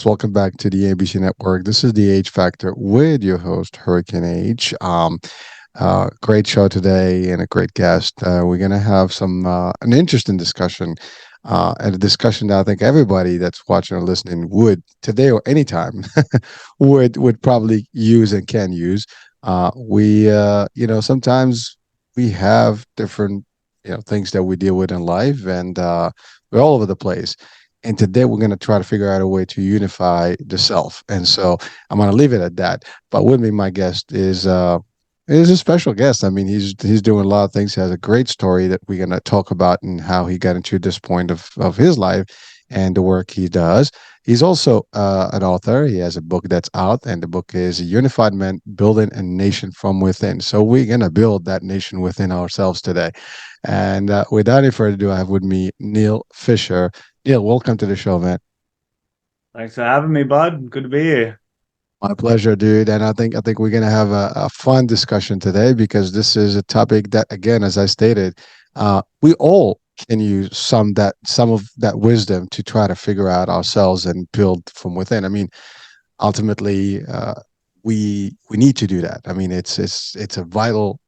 folks. Welcome back to the ABC Network. This is the Age Factor with your host, Hurricane H. Great show today and a great guest. We're going to have an interesting discussion, and a discussion that I think everybody that's watching or listening would today or anytime would probably use and can use. Sometimes we have different things that we deal with in life, and we're all over the place. And today we're going to try to figure out a way to unify the self. And so I'm going to leave it at that. But with me, my guest is a special guest. I mean, he's doing a lot of things. He has a great story that we're going to talk about and how he got into this point of his life and the work he does. He's also an author. He has a book that's out, and the book is Unified Men Building a Nation from Within. So we're going to build that nation within ourselves today. And without any further ado, I have with me Neal Fisher. Neal, welcome to the show, man. Thanks for having me, bud. Good to be here. My pleasure, dude. And I think we're gonna have a fun discussion today because this is a topic that, again, as I stated, we all can use some of that wisdom to try to figure out ourselves and build from within. I mean, ultimately, we need to do that. I mean, it's a vital,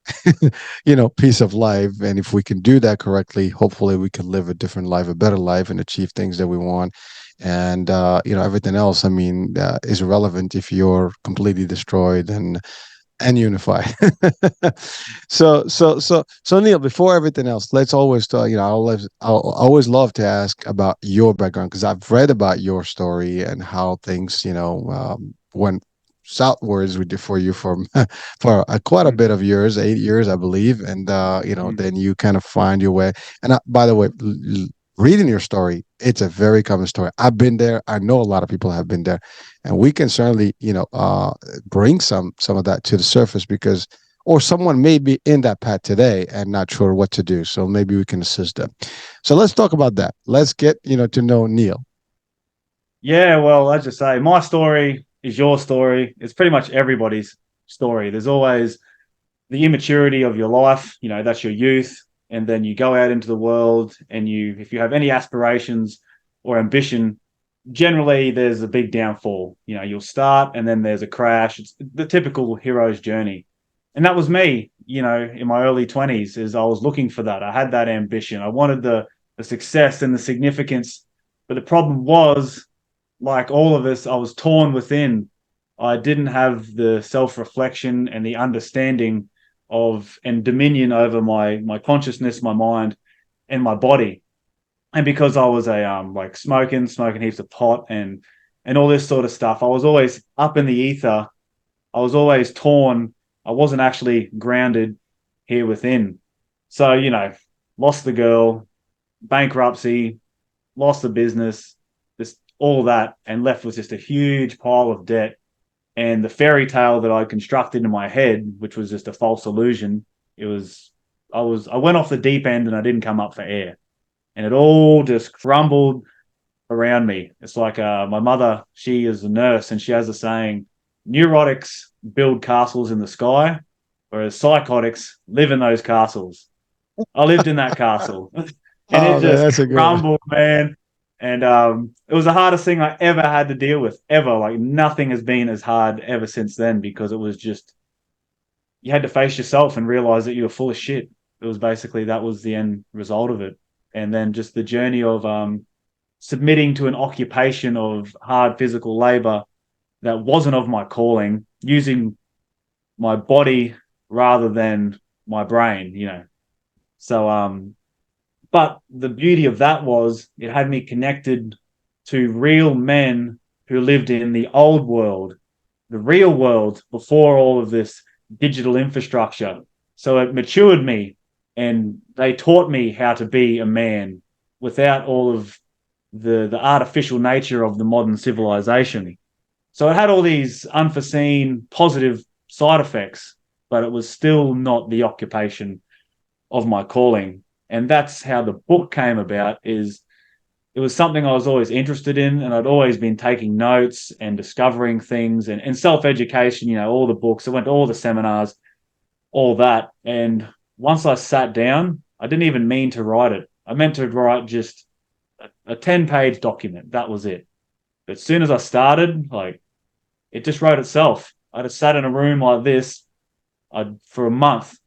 piece of life. And if we can do that correctly, hopefully we can live a different life, a better life, and achieve things that we want. And everything else, I mean, is irrelevant if you're completely destroyed and unified. So Neal, before everything else, let's always talk. I always love to ask about your background because I've read about your story and how things went southwards with for you for quite a bit of years, 8 years, I believe, and Mhm. then you kind of find your way. And by the way, reading your story, it's a very common story. I've been there. I know a lot of people have been there, and we can certainly bring some of that to the surface because or someone may be in that path today and not sure what to do, so maybe we can assist them. So let's talk about that. Let's get to know Neal. Yeah, well, as you say, my story is your story. It's pretty much everybody's story. There's always the immaturity of your life, that's your youth. And then you go out into the world and if you have any aspirations or ambition, generally there's a big downfall. You'll start and then there's a crash. It's the typical hero's journey. And that was me, in my early 20s, is I was looking for that. I had that ambition. I wanted the success and the significance. But the problem was, like all of us, I was torn within. I didn't have the self-reflection and the understanding of and dominion over my consciousness, my mind, and my body. And because I was a like smoking heaps of pot and all this sort of stuff, I was always up in the ether. I was always torn. I wasn't actually grounded here within. So, lost the girl, bankruptcy, lost the business, just all that, and left with just a huge pile of debt. And the fairy tale that I constructed in my head, which was just a false illusion, I went off the deep end and I didn't come up for air. And it all just crumbled around me. It's like my mother, she is a nurse and she has a saying, neurotics build castles in the sky, whereas psychotics live in those castles. I lived in that castle and it Oh man, just that's a good one. crumbled, man. And it was the hardest thing I ever had to deal with, ever. Like nothing has been as hard ever since then because it was just, you had to face yourself and realize that you were full of shit. It was basically, that was the end result of it. And then just the journey of submitting to an occupation of hard physical labor that wasn't of my calling, using my body rather than my brain. So but the beauty of that was it had me connected to real men who lived in the old world, the real world before all of this digital infrastructure. So it matured me and they taught me how to be a man without all of the artificial nature of the modern civilization. So it had all these unforeseen positive side effects, but it was still not the occupation of my calling. And that's how the book came about. Is It was something I was always interested in, and I'd always been taking notes and discovering things and self-education, all the books. I went to all the seminars, all that. And once I sat down, I didn't even mean to write it. I meant to write just a 10-page document. That was it. But as soon as I started, like it just wrote itself. I just sat in a room like this for a month,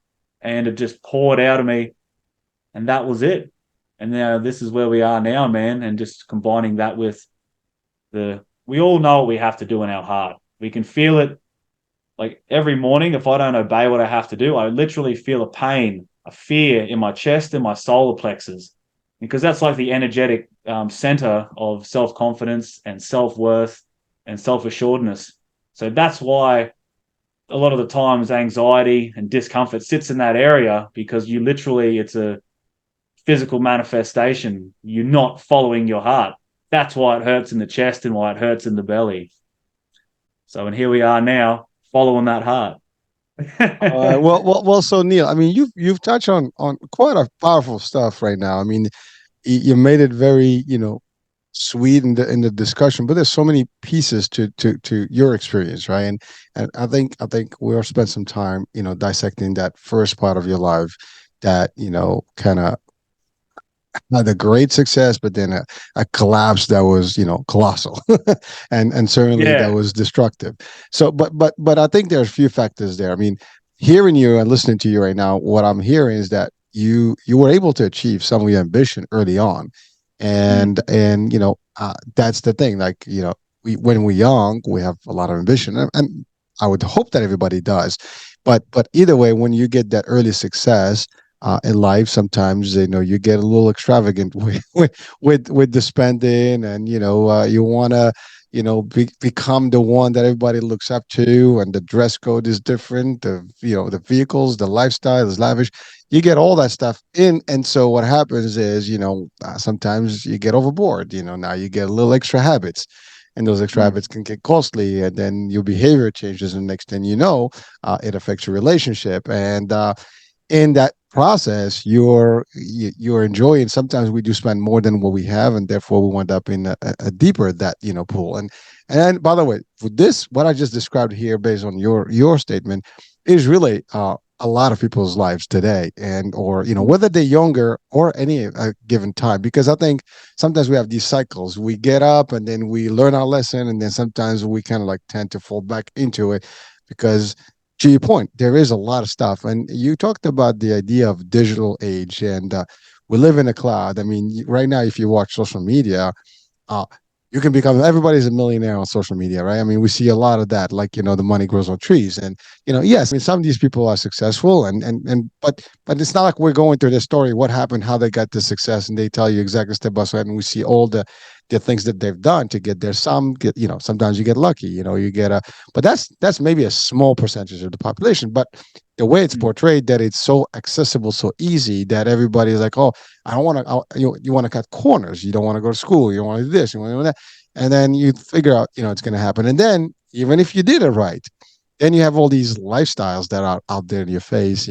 and it just poured out of me, and that was it. And now this is where we are now, man. And just combining that with we all know what we have to do in our heart. We can feel it like every morning. If I don't obey what I have to do, I literally feel a pain, a fear in my chest and my solar plexus, because that's like the energetic center of self confidence and self worth and self assuredness. So that's why a lot of the times anxiety and discomfort sits in that area, because you literally, it's a physical manifestation. You're not following your heart. That's why it hurts in the chest and why it hurts in the belly. So, and here we are now following that heart. Well. So Neil, I mean, you've touched on quite a powerful stuff right now. I mean, you made it very, sweet in the discussion, but there's so many pieces to your experience, right? And I think we'll spend some time, dissecting that first part of your life that, kind of had a great success, but then a collapse that was, colossal, and certainly that Yeah. was destructive. So, but I think there's a few factors there. I mean, hearing you and listening to you right now, what I'm hearing is that you were able to achieve some of your ambition early on, Mm, and that's the thing. Like, when we're young, we have a lot of ambition, and I would hope that everybody does. But either way, when you get that early success, in life, sometimes you get a little extravagant with the spending, and you want to become the one that everybody looks up to, and the dress code is different, the vehicles, the lifestyle is lavish. You get all that stuff in, and so what happens is, sometimes you get overboard. Now you get a little extra habits, and those extra mm, habits can get costly, and then your behavior changes, and next thing you know, it affects your relationship. And in that process, you're enjoying. Sometimes we do spend more than what we have, and therefore we wind up in a deeper that pool. And then, by the way, for this, what I just described here, based on your statement, is really a lot of people's lives today, and or mm, whether they're younger or any given time. Because I think sometimes we have these cycles. We get up and then we learn our lesson, and then sometimes we kind of like tend to fall back into it, because to your point, there is a lot of stuff. And you talked about the idea of digital age, and we live in a cloud. I mean, right now, if you watch social media, uh, you can become everybody's a millionaire on social media, right? I mean, we see a lot of that, like the money grows on trees, and yes, I mean, some of these people are successful, and but it's not like we're going through their story, what happened, how they got the success, and they tell you exactly step by step, and we see all the things that they've done to get there. Some get, sometimes you get lucky, you get a, but that's maybe a small percentage of the population, but the way it's mm, portrayed, that it's so accessible, so easy, that everybody's like, oh, I don't want to. You want to cut corners. You don't want to go to school. You don't want to do this. You want to do that. And then you figure out, it's going to happen. And then even if you did it right, then you have all these lifestyles that are out there in your face.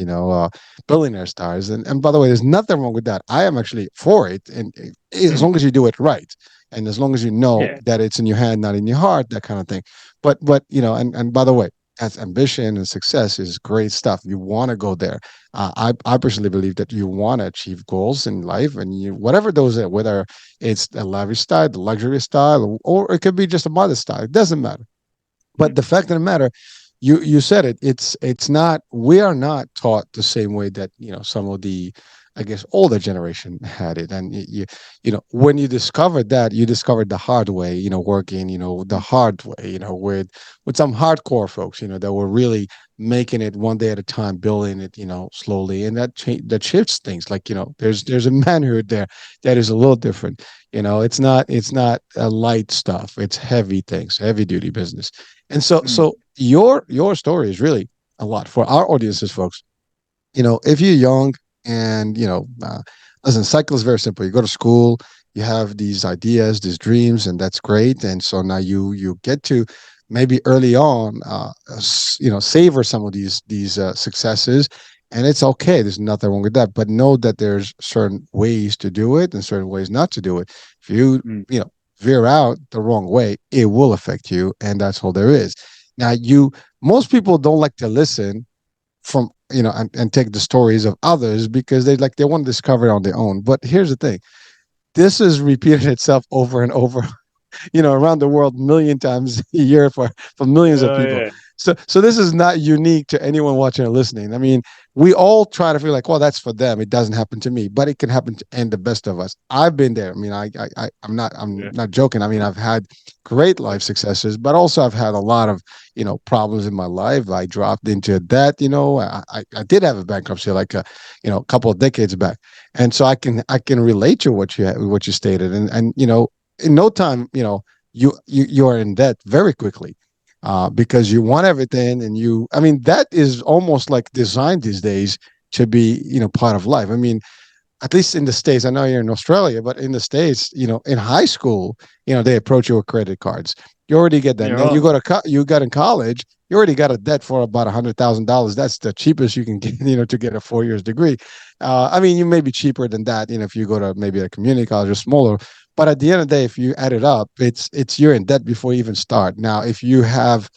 Billionaire stars. And by the way, there's nothing wrong with that. I am actually for it, and as mm. long as you do it right, and as long as you know Yeah. that it's in your hand, not in your heart, that kind of thing. But and by the way, as ambition and success is great stuff. You want to go there. I personally believe that you want to achieve goals in life, and whatever those are, whether it's a lavish style, the luxury style, or it could be just a modest style. It doesn't matter. But Mm, the fact of the matter, you said it. It's not. We are not taught the same way that some of the, I guess, older generation had it. And when you discovered that, you discovered the hard way. Working the mm, hard way. With some hardcore folks. That were really making it one day at a time, building it. Slowly, and that shifts things. Like there's a manhood there that is a little different. It's not a light stuff. It's heavy things, heavy duty business. And so mm, so your story is really a lot for our audiences, folks. If you're young, and listen, cycle is very simple. You go to school, you have these ideas, these dreams, and that's great. And so now you get to maybe early on, savor some of these successes, and it's okay. There's nothing wrong with that. But know that there's certain ways to do it and certain ways not to do it. If you mm, you know veer out the wrong way, it will affect you, and that's all there is. Now, you most people don't like to listen from and take the stories of others, because they want to discover it on their own. But here's the thing: this has repeated itself over and over around the world million times a year for millions of Yeah, people. yeah, So this is not unique to anyone watching or listening. I mean, we all try to feel like, well, that's for them. It doesn't happen to me, but it can happen to and the best of us. I've been there. I mean, I'm yeah, not joking. I mean, I've had great life successes, but also I've had a lot of problems in my life. I dropped into debt. I did have a bankruptcy like a couple of decades back, and so I can relate to what you stated, and in no time, you are in debt very quickly, because you want everything, and I mean, that is almost like designed these days to be, part of life. I mean, at least in the States. I know you're in Australia, but in the States, in high school, they approach you with credit cards. You already get that. yeah, Now you right. go to you got in college, you already got a debt for about $100,000. That's the cheapest you can get, to get a 4 years degree. I mean, you may be cheaper than that, if you go to maybe a community college or smaller. But at the end of the day, if you add it up, it's you're in debt before you even start. Now, if you have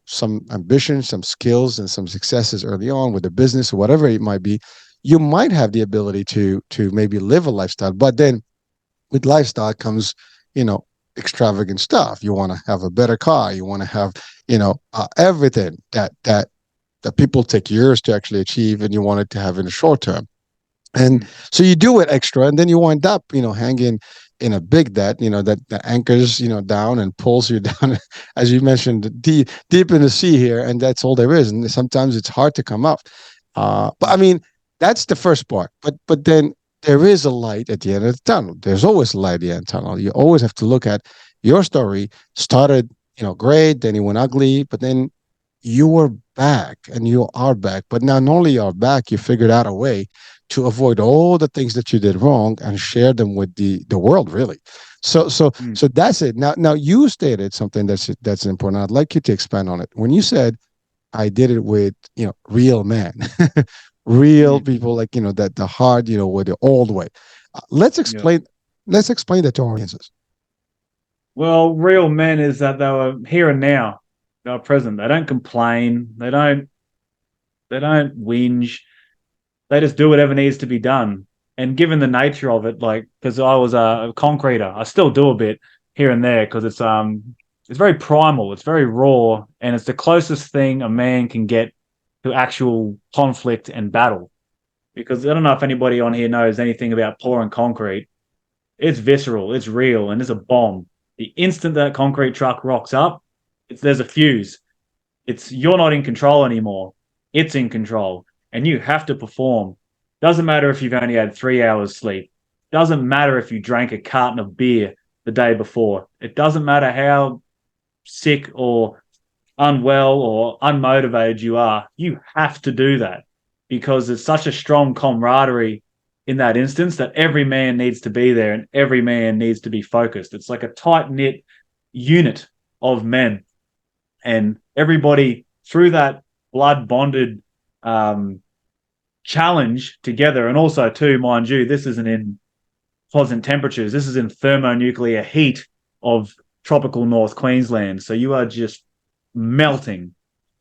some ambition, some skills, and some successes early on with the business or whatever it might be, you might have the ability to maybe live a lifestyle. But then with lifestyle comes, you know, extravagant stuff. You want to have a better car. You want to have, everything that people take years to actually achieve, and you want it to have in the short term. And Mm, so you do it extra, and then you wind up, hanging in a big debt, that anchors, down and pulls you down, as you mentioned, deep in the sea here, and that's all there is. And sometimes it's hard to come up. But I mm, mean, that's the first part. But then there is a light at the end of the tunnel. There's always a light at the end of the tunnel. You always have to look at your story. Started, great, then it went ugly, but then you were back, and you are back. But now, not only you are back, you figured out a way to avoid all the things that you did wrong and share them with the world, really. So so mm, so that's it. Now you stated something that's important. I'd like you to expand on it. When you said, I did it with, real men, real mm. people, like, that the hard, with the old way. Let's Yeah. explain. Let's explain that to our audiences. Well, real men is that they were here and now. They were present. They don't complain. They don't whinge. They just do whatever needs to be done. And given the nature of it, like because I was a concreter, I still do a bit here and there because it's very primal, it's very raw, and it's the closest thing a man can get to actual conflict and battle. Because I don't know if anybody on here knows anything about pouring concrete. It's visceral, it's real, and it's a bomb. The instant that concrete truck rocks up, there's a fuse. It's you're not in control anymore. It's in control, and you have to perform. Doesn't matter if you've only had 3 hours sleep. Doesn't matter if you drank a carton of beer the day before. It doesn't matter how sick or unwell or unmotivated you are. You have to do that because there's such a strong camaraderie in that instance that every man needs to be there and every man needs to be focused. It's like a tight knit unit of men, and everybody through that blood bonded um, challenge together. And also, too, mind you, this isn't in pleasant temperatures. This is in thermonuclear heat of tropical North Queensland. So you are just melting.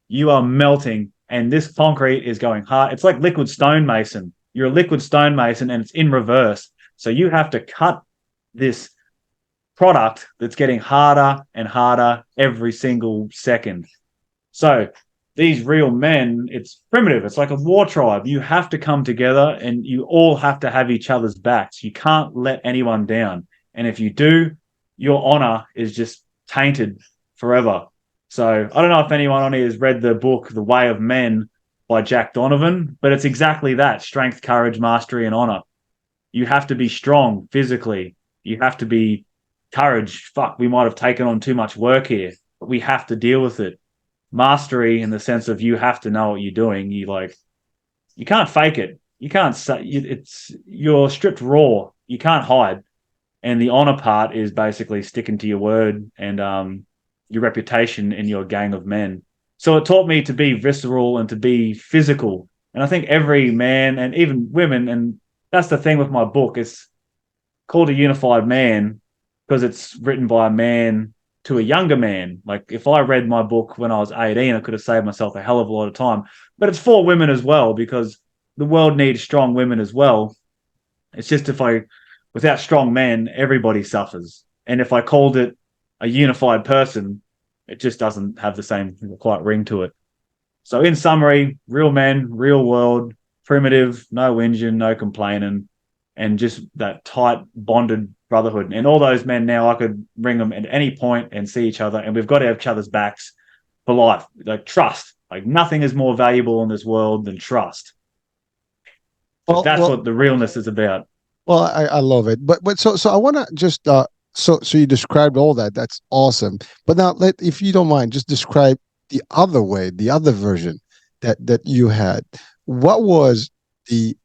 You are melting, and this concrete is going hard. It's like liquid stonemason. You're a liquid stonemason, and it's in reverse. So you have to cut this product that's getting harder and harder every single second. So these real men, it's primitive. It's like a war tribe. You have to come together and you all have to have each other's backs. You can't let anyone down. And if you do, your honor is just tainted forever. So I don't know if anyone on here has read the book, The Way of Men by Jack Donovan, but it's exactly that: strength, courage, mastery, and honor. You have to be strong physically. You have to be courage. Fuck, we might have taken on too much work here, but we have to deal with it. Mastery in the sense of you have to know what you're doing. You can't fake it. You can't say it's you're stripped raw. You can't hide. And the honor part is basically sticking to your word and your reputation in your gang of men. So it taught me to be visceral and to be physical. And I think every man and even women, and that's the thing with my book, it's called A Unified Man because it's written by a man to a younger man. Like if I read my book when I was 18, I could have saved myself a hell of a lot of time. But it's for women as well because the world needs strong women as well. It's just without strong men, everybody suffers. And if I called it a unified person, it just doesn't have the same quite ring to it. So, in summary, real men, real world, primitive, no whinging, no complaining, and just that tight bonded brotherhood. And all those men now, I could bring them at any point and see each other, and we've got to have each other's backs for life. Like trust, like nothing is more valuable in this world than trust. So Well, that's well, what the realness is about. well, I love it. But so I want to just so you described all that. That's awesome. But now let, if you don't mind, just describe the other way, the other version that you had. What was the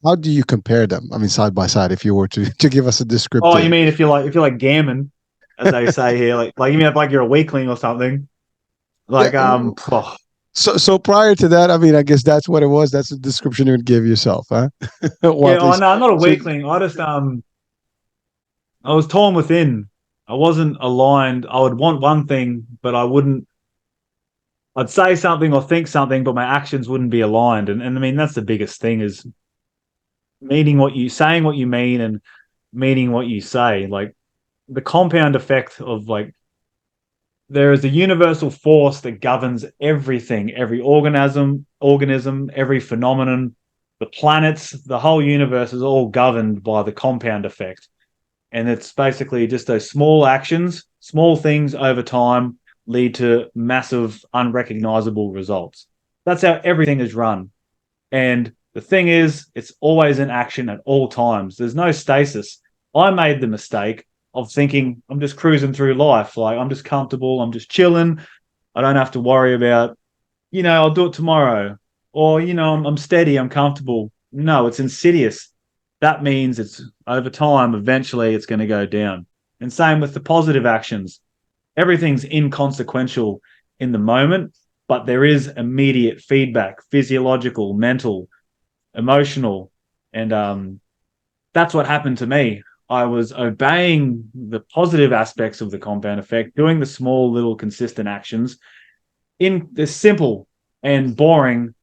how do you compare them? I mean, side by side, if you were to to give us a Oh, you descriptive. mean if you're like gammon, as they say here, like you mean like you're a weakling or something? Yeah. Like oh, So prior to that, I mean, I guess that's what it was. That's the description you would give yourself, huh? Well, yeah, at oh least. no, I'm not a So weakling. I just I was torn within. I wasn't aligned. I would want one thing, but I wouldn't. I'd say something or think something, but my actions wouldn't be aligned. And I mean that's the biggest thing is meaning what you saying what you mean and meaning what you say. Like the compound effect of like there is a universal force that governs everything, every organism, every phenomenon, the planets, the whole universe is all governed by the compound effect. And it's basically just those small actions, small things over time lead to massive, unrecognizable results. That's how everything is run. And the thing is, it's always in action at all times. There's no stasis. I made the mistake of thinking I'm just cruising through life. Like I'm just comfortable. I'm just chilling. I don't have to worry about, I'll do it tomorrow. Or, I'm steady. I'm comfortable. No, it's insidious. That means it's over time, eventually it's going to go down. And same with the positive actions. Everything's inconsequential in the moment, but there is immediate feedback, physiological, mental, emotional. And that's what happened to me. I was obeying the positive aspects of the compound effect, doing the small, little, consistent actions. They're simple and boring,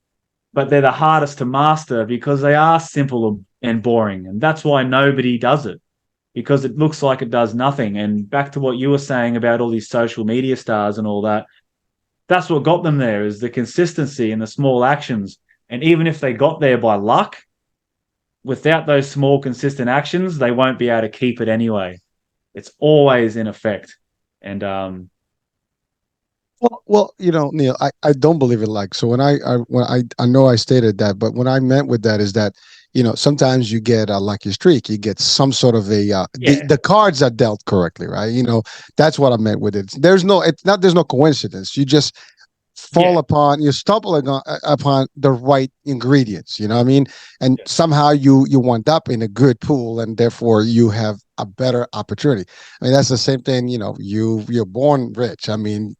but they're the hardest to master because they are simple and boring. And that's why nobody does it because it looks like it does nothing. And back to what you were saying about all these social media stars and all that, that's what got them there is the consistency and the small actions. And even if they got there by luck, without those small, consistent actions, they won't be able to keep it anyway. It's always in effect. And well, Neil, I don't believe it. Like, so when I know I stated that, but what I meant with that is that, sometimes you get a lucky streak, you get some sort of a yeah, the cards are dealt correctly, right? That's what I meant with it. There's no coincidence. You just fall yeah, upon you stumble upon the right ingredients, you know what I mean, and yeah. somehow you wind up in a good pool, and therefore you have a better opportunity. I mean, that's the same thing, you're born rich. I mean,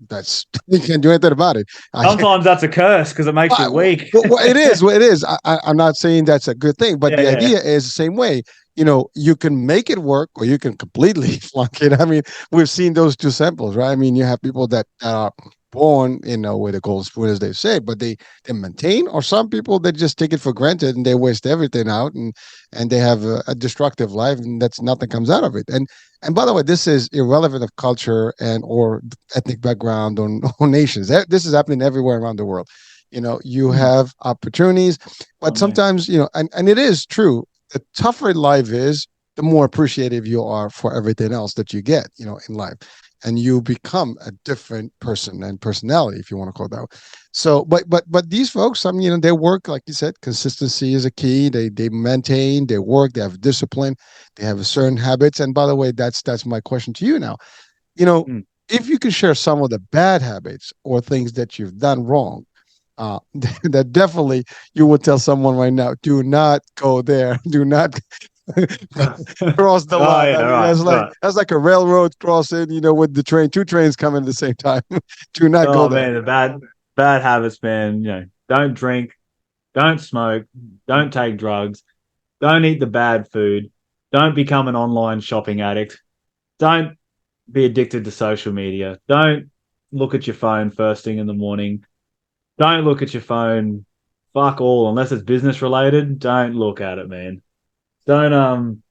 that's you can't do anything about it. I can't. Sometimes that's a curse because it makes you weak. Well, it is what it is. I'm not saying that's a good thing, but Yeah, the yeah, idea is the same way. You can make it work or you can completely flunk it. I mean, we've seen those two samples, right? I mean, you have people that are born, with a gold spoon, as they say, but they maintain, or some people that just take it for granted and they waste everything out, and they have a destructive life, and that's nothing comes out of it. And by the way, this is irrelevant of culture and or ethnic background or nations. This is happening everywhere around the world. You Hmm. have opportunities, but Oh man. sometimes, and it is true, the tougher life is, the more appreciative you are for everything else that you get, in life. And you become a different person and personality, if you want to call it that way. So, but these folks, I mean, they work, like you said, consistency is a key. They maintain, they work, they have discipline, they have certain habits. And by the way, that's my question to you now. You know, Hmm. if you can share some of the bad habits or things that you've done wrong, that definitely you would tell someone right now, do not go there. Do not Oh cross the line. yeah, I mean, right, right. that's like a railroad crossing, with the train, two trains coming at the same time. Do not go Oh there. man, the bad habits, man. Don't drink, don't smoke, don't take drugs, don't eat the bad food, don't become an online shopping addict, don't be addicted to social media, don't look at your phone first thing in the morning, don't look at your phone. Fuck all, unless it's business related. Don't look at it, man. Don't um,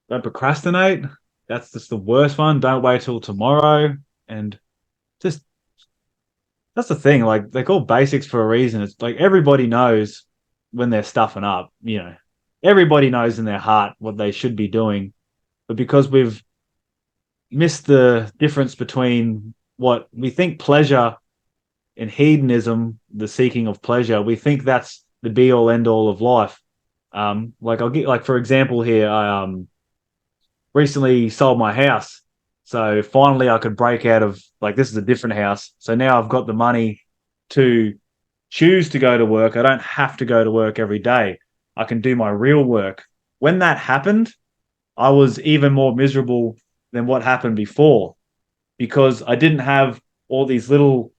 don't procrastinate. that's just the worst one. Don't wait till tomorrow. And just that's the thing. Like they're called basics for a reason. It's like everybody knows when they're stuffing up. Everybody knows in their heart what they should be doing, but because we've missed the difference between what we think pleasure and hedonism, the seeking of pleasure, we think that's the be all end all of life. Like I'll get like for example here, I recently sold my house. So finally I could break out of like this is a different house. So now I've got the money to choose to go to work. I don't have to go to work every day. I can do my real work. When that happened, I was even more miserable than what happened before because I didn't have all these little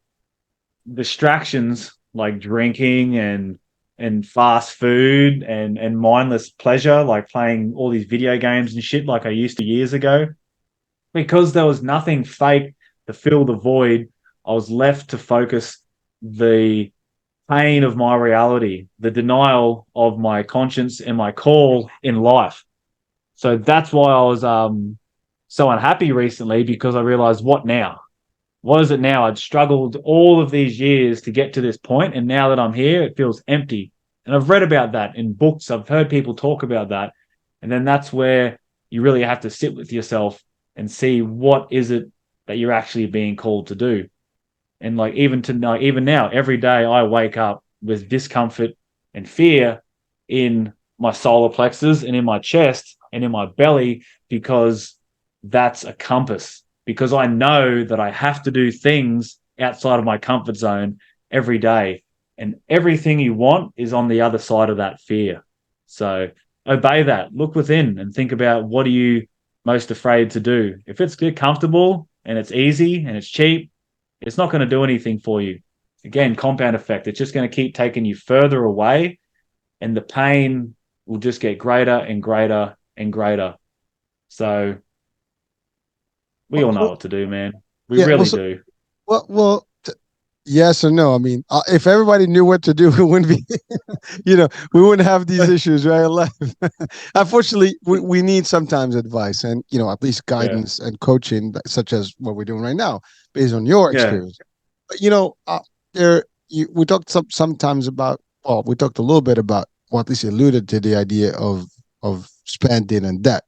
distractions like drinking and fast food and mindless pleasure like playing all these video games and shit like I used to years ago because there was nothing fake to fill the void. I was left to focus the pain of my reality, the denial of my conscience and my call in life. So that's why I was so unhappy recently because I realized what now? What is it now? I'd struggled all of these years to get to this point, and now that I'm here, it feels empty. And I've read about that in books. I've heard people talk about that. And then that's where you really have to sit with yourself and see what is it that you're actually being called to do. And like even now, every day I wake up with discomfort and fear in my solar plexus and in my chest and in my belly because that's a compass. Because I know that I have to do things outside of my comfort zone every day. And everything you want is on the other side of that fear. So obey that. Look within and think about what are you most afraid to do. If it's good, comfortable and it's easy and it's cheap, it's not going to do anything for you. Again, compound effect. It's just going to keep taking you further away, and the pain will just get greater and greater and greater. So we Well, all know well, what to do, man. We yeah. Well, really so, do. yes or no. I mean, if everybody knew what to do, we wouldn't be, we wouldn't have these issues, right? Unfortunately, we need sometimes advice and, at least Yeah. guidance and coaching, such as what we're doing right now, based on your Yeah. experience. But, we talked sometimes about, well, we talked a little bit about, or at least alluded to the idea of spending and debt.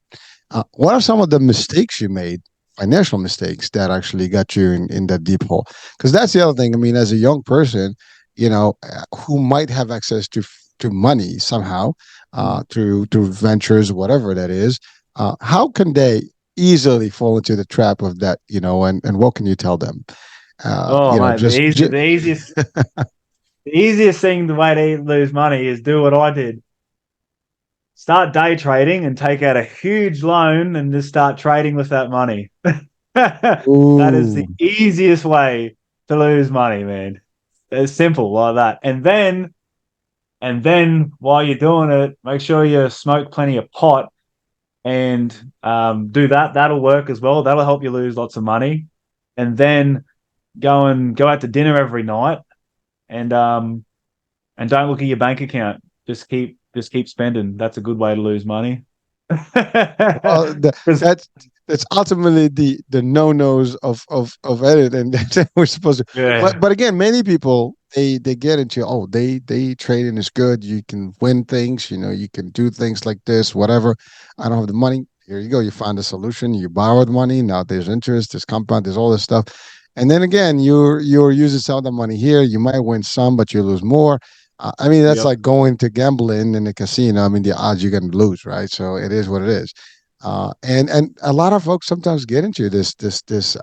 What are some of the mistakes you made, financial mistakes that actually got you in that deep hole? Because that's the other thing. I mean, as a young person, who might have access to money somehow, Mm. through ventures, whatever that is, how can they easily fall into the trap of that? And what can you tell them? Oh, mate, Just the easiest thing, the way to lose money is do what I did. Start day trading and take out a huge loan and just start trading with that money. That is the ooh, easiest way to lose money, man. It's simple like that. And then while you're doing it, make sure you smoke plenty of pot and do that. That'll work as well. That'll help you lose lots of money. And then go out to dinner every night and don't look at your bank account. Just keep spending. That's a good way to lose money. well, Because that's ultimately the no nos of edit, and we're supposed to. But yeah, but again, many people they get into, oh, they trading is good. You can win things. You can do things like this, whatever. I don't have the money. Here you go. You find a solution. You borrowed money. Now there's interest. There's compound. There's all this stuff. And then again, you're using some of the money here. You might win some, but you lose more. I mean, that's yep, like going to gambling in a casino. I mean, the odds you're going to lose, right? So it is what it is. And a lot of folks sometimes get into this,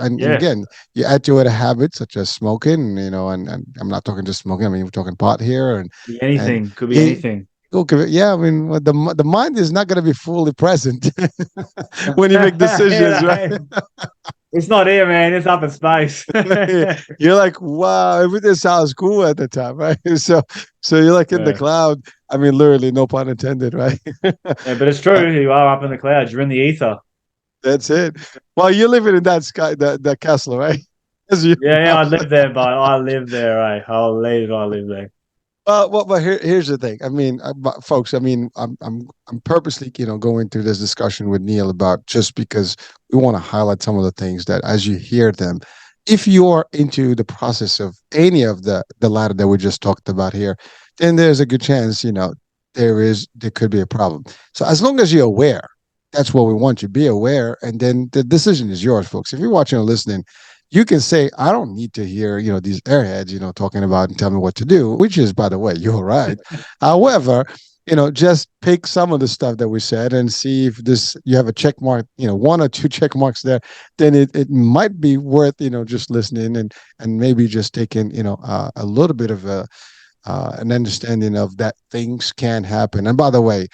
and yeah, again, you add to it a habit such as smoking, and I'm not talking just smoking. I mean, we're talking pot here, be and anything. Could be you, anything. okay, yeah. I mean, the mind is not going to be fully present when you make decisions, right? Yeah, it's not here, man. It's up in space. Yeah, You're like, wow, everything sounds cool at the time, right? So you're like in the cloud. I mean, literally, no pun intended, right? yeah, but it's true. You are up in the clouds. You're in the ether. That's it. Well, you're living in that sky, that castle, right? As you, Yeah, yeah. I live there, but I live there. Right? I live there. Well, here's the thing. I mean, folks. I mean, I'm purposely, going through this discussion with Neil about just because we want to highlight some of the things that, as you hear them, if you're into the process of any of the latter that we just talked about here, then there's a good chance, there could be a problem. So as long as you're aware, that's what we want you. Be aware, and then the decision is yours, folks. If you're watching or listening, you can say, I don't need to hear, these airheads, talking about and tell me what to do, which is, by the way, you're right. However, just pick some of the stuff that we said and see if this, you have a check mark, one or two check marks there, then it might be worth, just listening and maybe just taking, a little bit of an understanding of that things can happen. And by the way,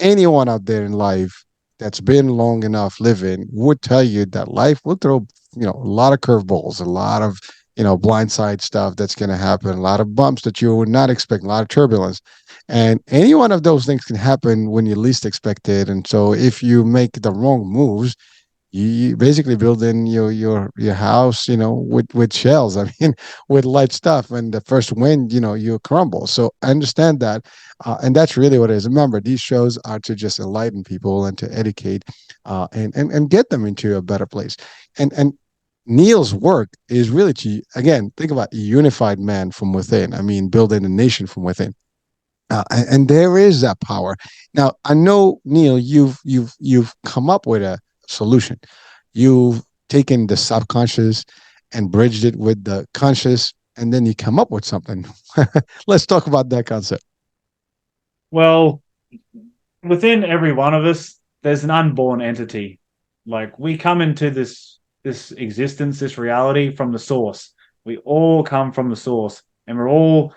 anyone out there in life that's been long enough living would tell you that life will throw, a lot of curveballs, a lot of, blindside stuff that's going to happen, a lot of bumps that you would not expect, a lot of turbulence. And any one of those things can happen when you least expect it. And so if you make the wrong moves, you basically build in your house, with shells. I mean, with light stuff, and the first wind, you crumble. So I understand that, and that's really what it is. Remember, these shows are to just enlighten people and to educate, and get them into a better place. And Neil's work is really to, again, think about a unified man from within. I mean, building a nation from within. And there is that power. Now, I know, Neil, you've come up with a solution. You've taken the subconscious and bridged it with the conscious, and then you come up with something. Let's talk about that concept. Well, within every one of us, there's an unborn entity. Like we come into this existence, this reality from the source. We all come from the source, and we're all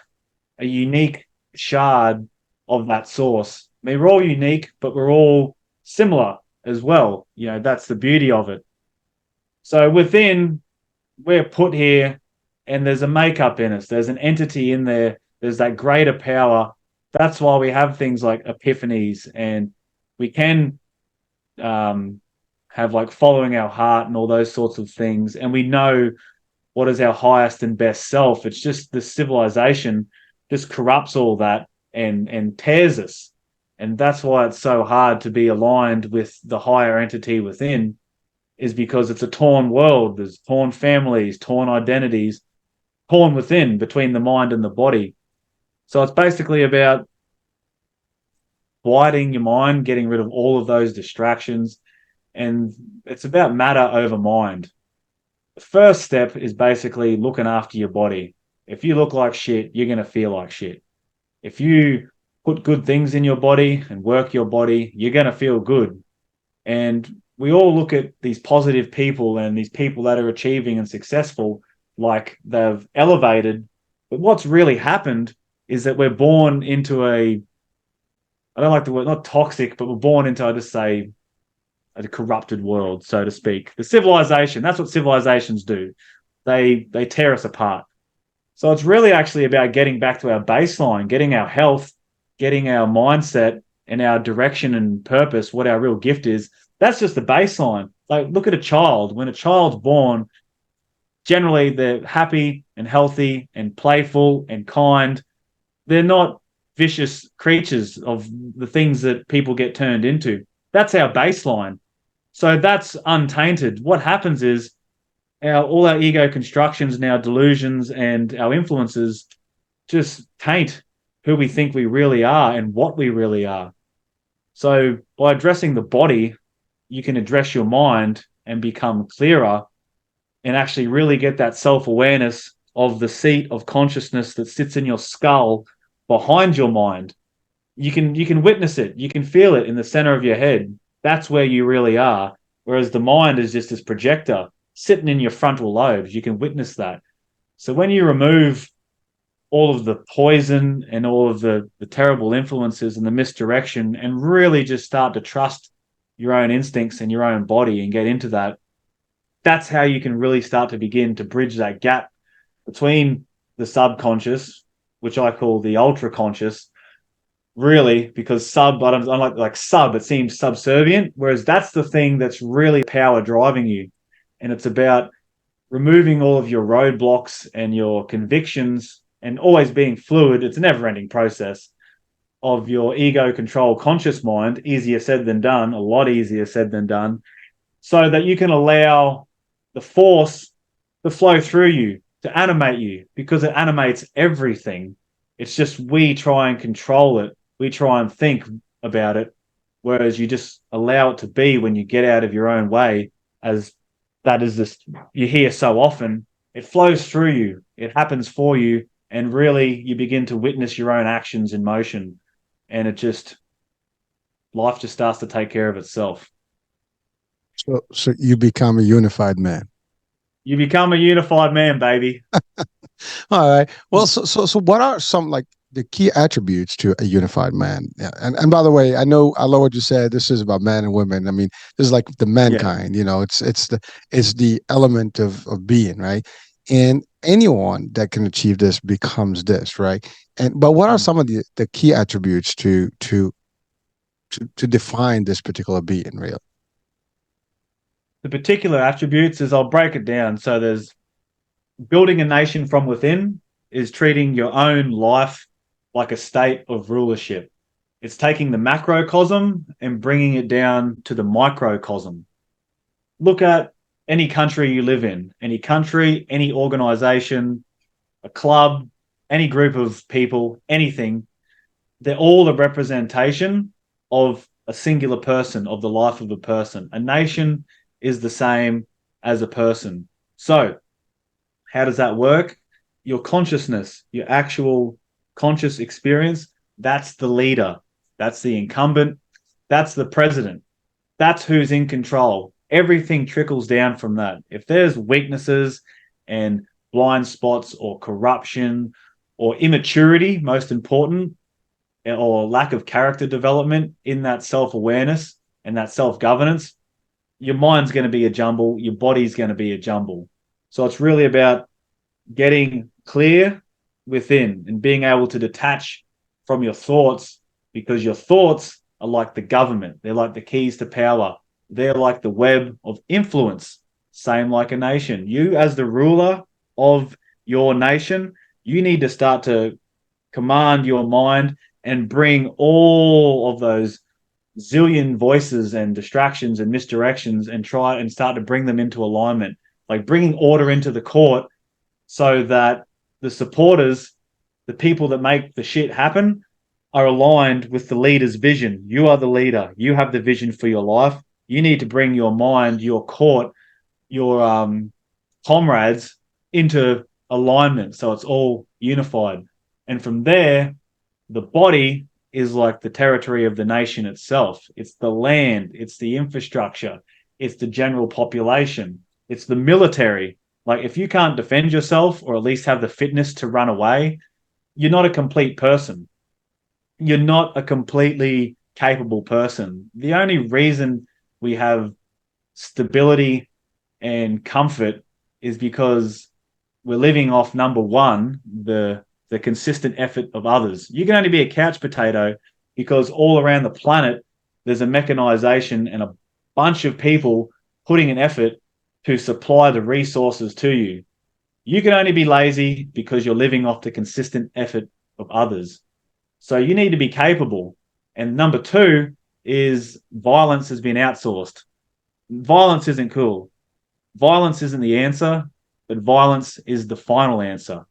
a unique shard of that source. I mean, we're all unique, but we're all similar as well. That's the beauty of it. So within, we're put here, and there's a makeup in us. There's an entity in there. There's that greater power. That's why we have things like epiphanies, and we can um, have like following our heart and all those sorts of things. And we know what is our highest and best self. It's just the civilization just corrupts all that and tears us. And that's why it's so hard to be aligned with the higher entity within, is because it's a torn world. There's torn families, torn identities, torn within between the mind and the body. So it's basically about quieting your mind, getting rid of all of those distractions. And it's about matter over mind. The first step is basically looking after your body. If you look like shit, you're going to feel like shit. If you put good things in your body and work your body, you're going to feel good. And we all look at these positive people and these people that are achieving and successful like they've elevated. But what's really happened is that we're born into I don't like the word, not toxic, but we're born into, I just say, a corrupted world, so to speak. The civilization, that's what civilizations do. They tear us apart. So it's really actually about getting back to our baseline, getting our health, getting our mindset and our direction and purpose, what our real gift is. That's just the baseline. Like look at a child. When a child's born, generally they're happy and healthy and playful and kind. They're not vicious creatures of the things that people get turned into. That's our baseline. So that's untainted. What happens is all our ego constructions and our delusions and our influences just taint who we think we really are and what we really are. So by addressing the body, you can address your mind and become clearer and actually really get that self-awareness of the seat of consciousness that sits in your skull behind your mind. You can witness it, you can feel it in the center of your head. That's where you really are. Whereas the mind is just this projector sitting in your frontal lobes. You can witness that. So when you remove all of the poison and all of the terrible influences and the misdirection and really just start to trust your own instincts and your own body and get into that, that's how you can really start to begin to bridge that gap between the subconscious, which I call the ultra conscious, really, because sub, I don't like sub, it seems subservient, whereas that's the thing that's really power driving you. And it's about removing all of your roadblocks and your convictions and always being fluid. It's a never ending process of your ego control conscious mind. Easier said than done, a lot easier said than done, so that you can allow the force to flow through you, to animate you, because it animates everything. It's just we try and control it. We try and think about it, whereas you just allow it to be when you get out of your own way, as that is this you hear so often. It flows through you, it happens for you, and really you begin to witness your own actions in motion, and it just life just starts to take care of itself. So you become a unified man. You become a unified man, baby. All right. Well, so what are some like the key attributes to a unified man? Yeah. And by the way, I love what you said. This is about men and women. I mean, this is like the Yeah. mankind. It's the element of being, right? And anyone that can achieve this becomes this, right? And but what are some of the key attributes to define this particular being, real? The particular attributes is I'll break it down. So there's building a nation from within is treating your own life like a state of rulership. It's taking the macrocosm and bringing it down to the microcosm. Look at any country you live in, any country, any organization, a club, any group of people, anything. They're all a representation of a singular person, of the life of a person. A nation is the same as a person. So, how does that work? Your consciousness, your actual conscious experience, that's the leader, that's the incumbent, that's the president, that's who's in control. Everything trickles down from that. If there's weaknesses and blind spots or corruption or immaturity, most important, or lack of character development in that self awareness and that self governance, your mind's going to be a jumble, your body's going to be a jumble. So it's really about getting clear within and being able to detach from your thoughts, because your thoughts are like the government, they're like the keys to power, they're like the web of influence. Same like a nation. You, as the ruler of your nation, you need to start to command your mind and bring all of those zillion voices and distractions and misdirections and try and start to bring them into alignment, like bringing order into the court, so that the supporters, the people that make the shit happen, are aligned with the leader's vision. You are the leader. You have the vision for your life. You need to bring your mind, your court, your comrades into alignment so it's all unified. And from there, the body is like the territory of the nation itself. It's the land, it's the infrastructure, it's the general population, it's the military. Like, if you can't defend yourself or at least have the fitness to run away, you're not a complete person. You're not a completely capable person. The only reason we have stability and comfort is because we're living off number one, the consistent effort of others. You can only be a couch potato because all around the planet there's a mechanization and a bunch of people putting an effort to supply the resources to you. You can only be lazy because you're living off the consistent effort of others. So you need to be capable. And number two is violence has been outsourced. Violence isn't cool. Violence isn't the answer, but violence is the final answer.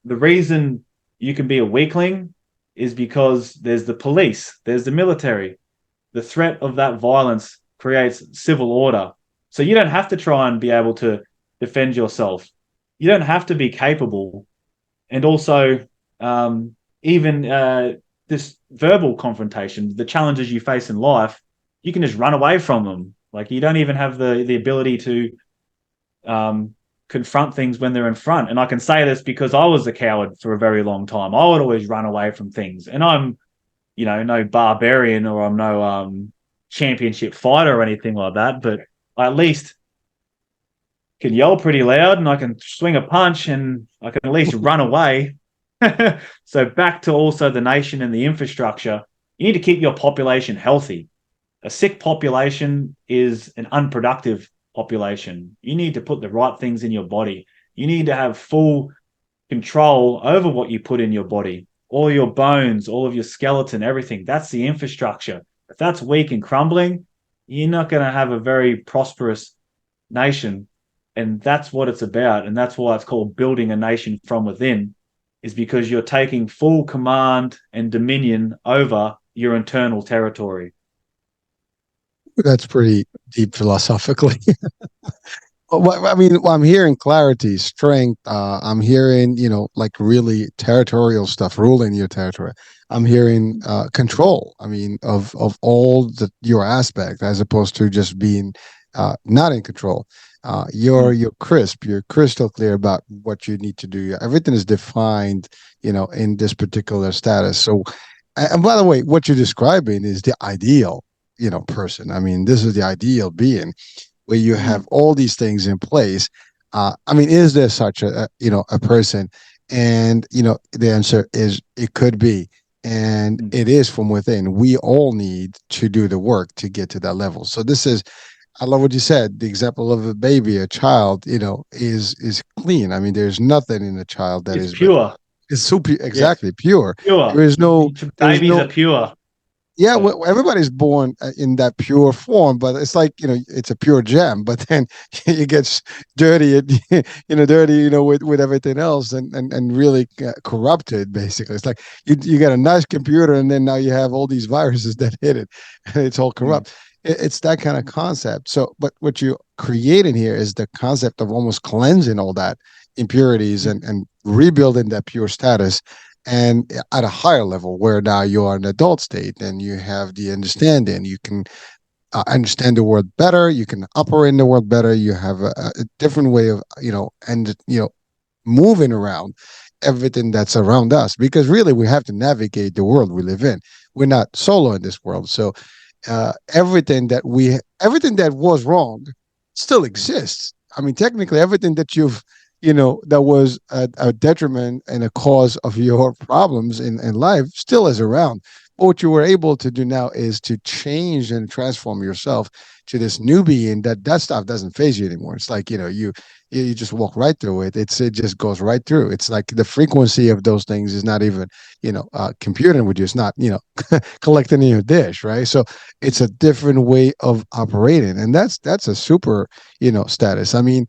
The reason you can be a weakling is because there's the police, there's the military. The threat of that violence creates civil order. So you don't have to try and be able to defend yourself. You don't have to be capable. And also, even this verbal confrontation, the challenges you face in life, you can just run away from them. Like, you don't even have the ability to confront things when they're in front. And I can say this because I was a coward for a very long time. I would always run away from things. And I'm, no barbarian, or I'm no championship fighter or anything like that, but I at least can yell pretty loud and I can swing a punch and I can at least run away. So back to also the nation and the infrastructure, you need to keep your population healthy. A sick population is an unproductive population. You need to put the right things in your body. You need to have full control over what you put in your body, all your bones, all of your skeleton, everything. That's the infrastructure. If that's weak and crumbling, you're not going to have a very prosperous nation. And that's what it's about. And that's why it's called building a nation from within, is because you're taking full command and dominion over your internal territory. That's pretty deep philosophically. I mean, I'm hearing clarity, strength. I'm hearing, like really territorial stuff, ruling your territory. I'm hearing control. I mean, of all your aspect, as opposed to just being not in control. Mm. You're crisp. You're crystal clear about what you need to do. Everything is defined, in this particular status. So, and by the way, what you're describing is the ideal, person. I mean, this is the ideal being where you Mm. have all these things in place. I mean, is there such a person? And the answer is it could be, and Mm. it is from within. We all need to do the work to get to that level. So this is, I love what you said. The example of a baby, a child, is clean. I mean, there's nothing in a child that It's is, but pure. it's super Yes, exactly pure. pure. There is no, there's Babies are no pure. yeah, Yeah. well, everybody's born in that pure form, but it's like it's a pure gem. But then it gets dirty, dirty, with everything else, and really corrupted. Basically, it's like you got a nice computer, and then now you have all these viruses that hit it, and it's all Mm. corrupt. It's that kind of concept. So, but what you creating here is the concept of almost cleansing all that impurities Mm. and rebuilding that pure status and at a higher level where now you are an adult state and you have the understanding you can understand the world better, you can operate in the world better, you have a different way of and moving around everything that's around us because really we have to navigate the world we live in. We're not solo in this world. So everything that was wrong still exists. I mean, technically, everything that that was a detriment and a cause of your problems in life still is around. But what you were able to do now is to change and transform yourself to this new being that stuff doesn't phase you anymore. It's like, you just walk right through it. It just goes right through. It's like the frequency of those things is not even, computing with you. It's not, collecting in your dish, right? So it's a different way of operating, and that's a super status. I mean,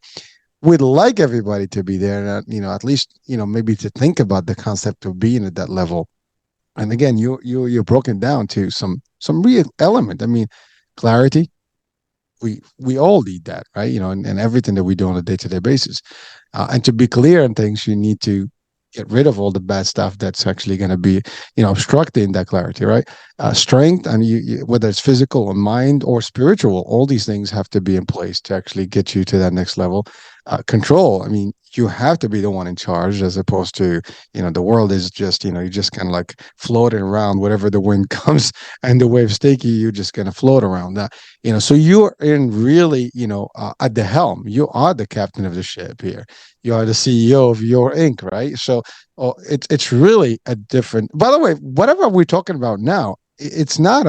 we'd like everybody to be there, and at least maybe to think about the concept of being at that level. And again, you're broken down to some real element. I mean, clarity. We all need that, right? And everything that we do on a day-to-day basis. And to be clear on things, you need to get rid of all the bad stuff that's actually going to be, obstructing that clarity, right? Strength, and whether it's physical or mind or spiritual, all these things have to be in place to actually get you to that next level. Control, I mean, you have to be the one in charge as opposed to, the world is just, you're just kind of like floating around, whatever the wind comes and the waves take you, you're just going to float around that, so you're in really, at the helm. You are the captain of the ship here. You are the CEO of your Inc., right? So it's really a different. By the way, whatever we're talking about now, it's not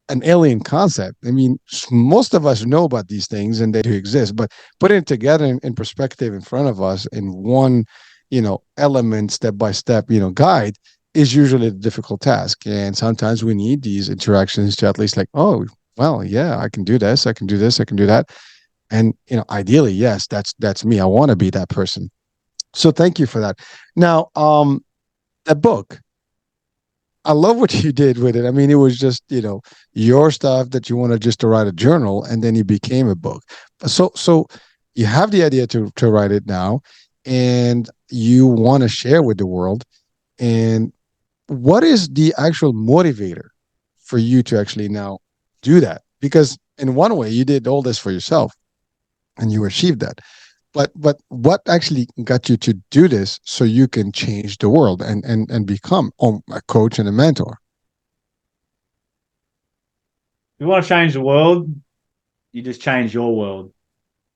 an alien concept. I mean, most of us know about these things and they do exist, but putting it together in perspective in front of us in one, element, step by step, guide is usually a difficult task. And sometimes we need these interactions to at least like, oh, well, yeah, I can do this, I can do this, I can do that. And ideally, yes, that's me. I want to be that person. So thank you for that. Now, that book, I love what you did with it. I mean, it was just, your stuff that you wanted just to write a journal and then it became a book. So you have the idea to write it now and you want to share with the world. And what is the actual motivator for you to actually now do that? Because in one way, you did all this for yourself and you achieved that. But what actually got you to do this so you can change the world and become a coach and a mentor? If you want to change the world, you just change your world.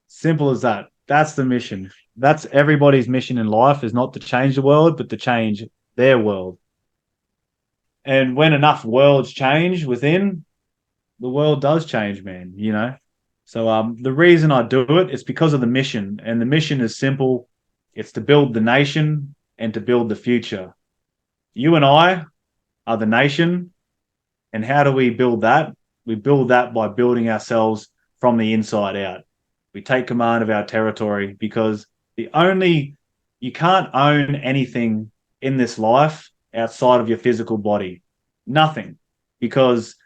Simple as that. That's the mission. That's everybody's mission in life is not to change the world, but to change their world. And when enough worlds change within, the world does change, man, you know? So the reason I do it is because of the mission. And the mission is simple. It's to build the nation and to build the future. You and I are the nation. And how do we build that? We build that by building ourselves from the inside out. We take command of our territory because the only, you can't own anything in this life outside of your physical body. Nothing. Because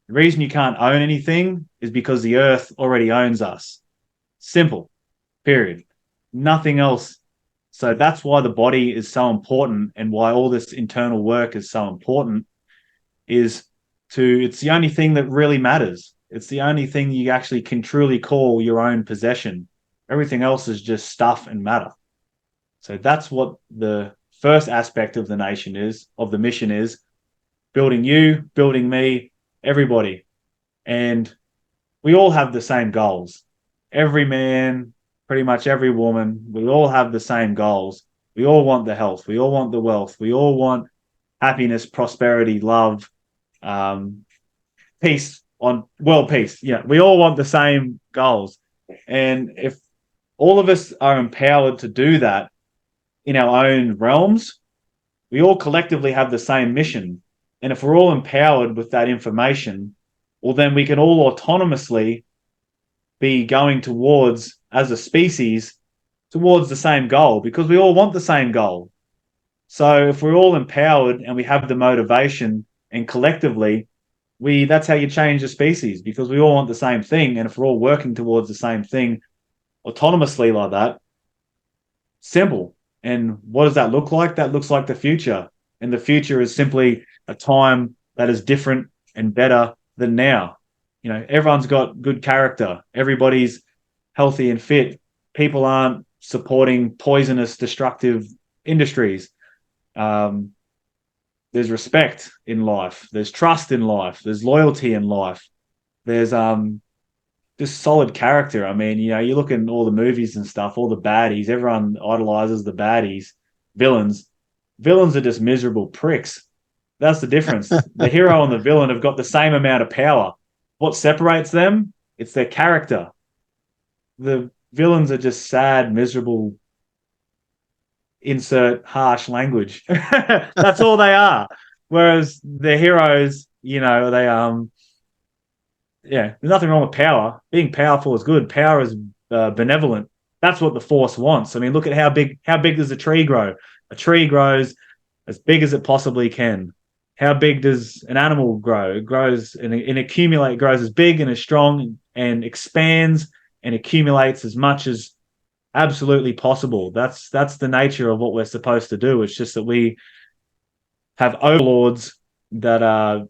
the reason you can't own anything is because the earth already owns us. Simple. Period. Nothing else. So that's why the body is so important and why all this internal work is so important is it's the only thing that really matters. It's the only thing you actually can truly call your own possession. Everything else is just stuff and matter. So that's what the first aspect of the nation is, of the mission is building you, building me, everybody. And we all have the same goals. Every man, pretty much every woman, we all have the same goals. We all want the health. We all want the wealth. We all want happiness, prosperity, love, um, peace on world peace. Yeah, we all want the same goals. And if all of us are empowered to do that in our own realms, we all collectively have the same mission. And if we're all empowered with that information, well, then we can all autonomously be going towards, as a species, towards the same goal because we all want the same goal. So if we're all empowered and we have the motivation and collectively, that's how you change a species because we all want the same thing. And if we're all working towards the same thing autonomously like that, simple. And what does that look like? That looks like the future. And the future is simply a time that is different and better than now. You know, everyone's got good character. Everybody's healthy and fit. People aren't supporting poisonous, destructive industries. Um, there's respect in life. There's trust in life. There's loyalty in life. There's just solid character. I mean, you know, you look at all the movies and stuff, all the baddies, everyone idolizes the baddies, villains. Villains are just miserable pricks. That's the difference. The hero and the villain have got the same amount of power. What separates them? It's their character. The villains are just sad, miserable, insert harsh language. That's all they are. Whereas the heroes, you know, yeah, there's nothing wrong with power. Being powerful is good. Power is benevolent. That's what the force wants. I mean, look at how big does a tree grow? A tree grows as big as it possibly can. How big does an animal grow? It grows and accumulate, grows as big and as strong and expands and accumulates as much as absolutely possible. That's the nature of what we're supposed to do. It's just that we have overlords that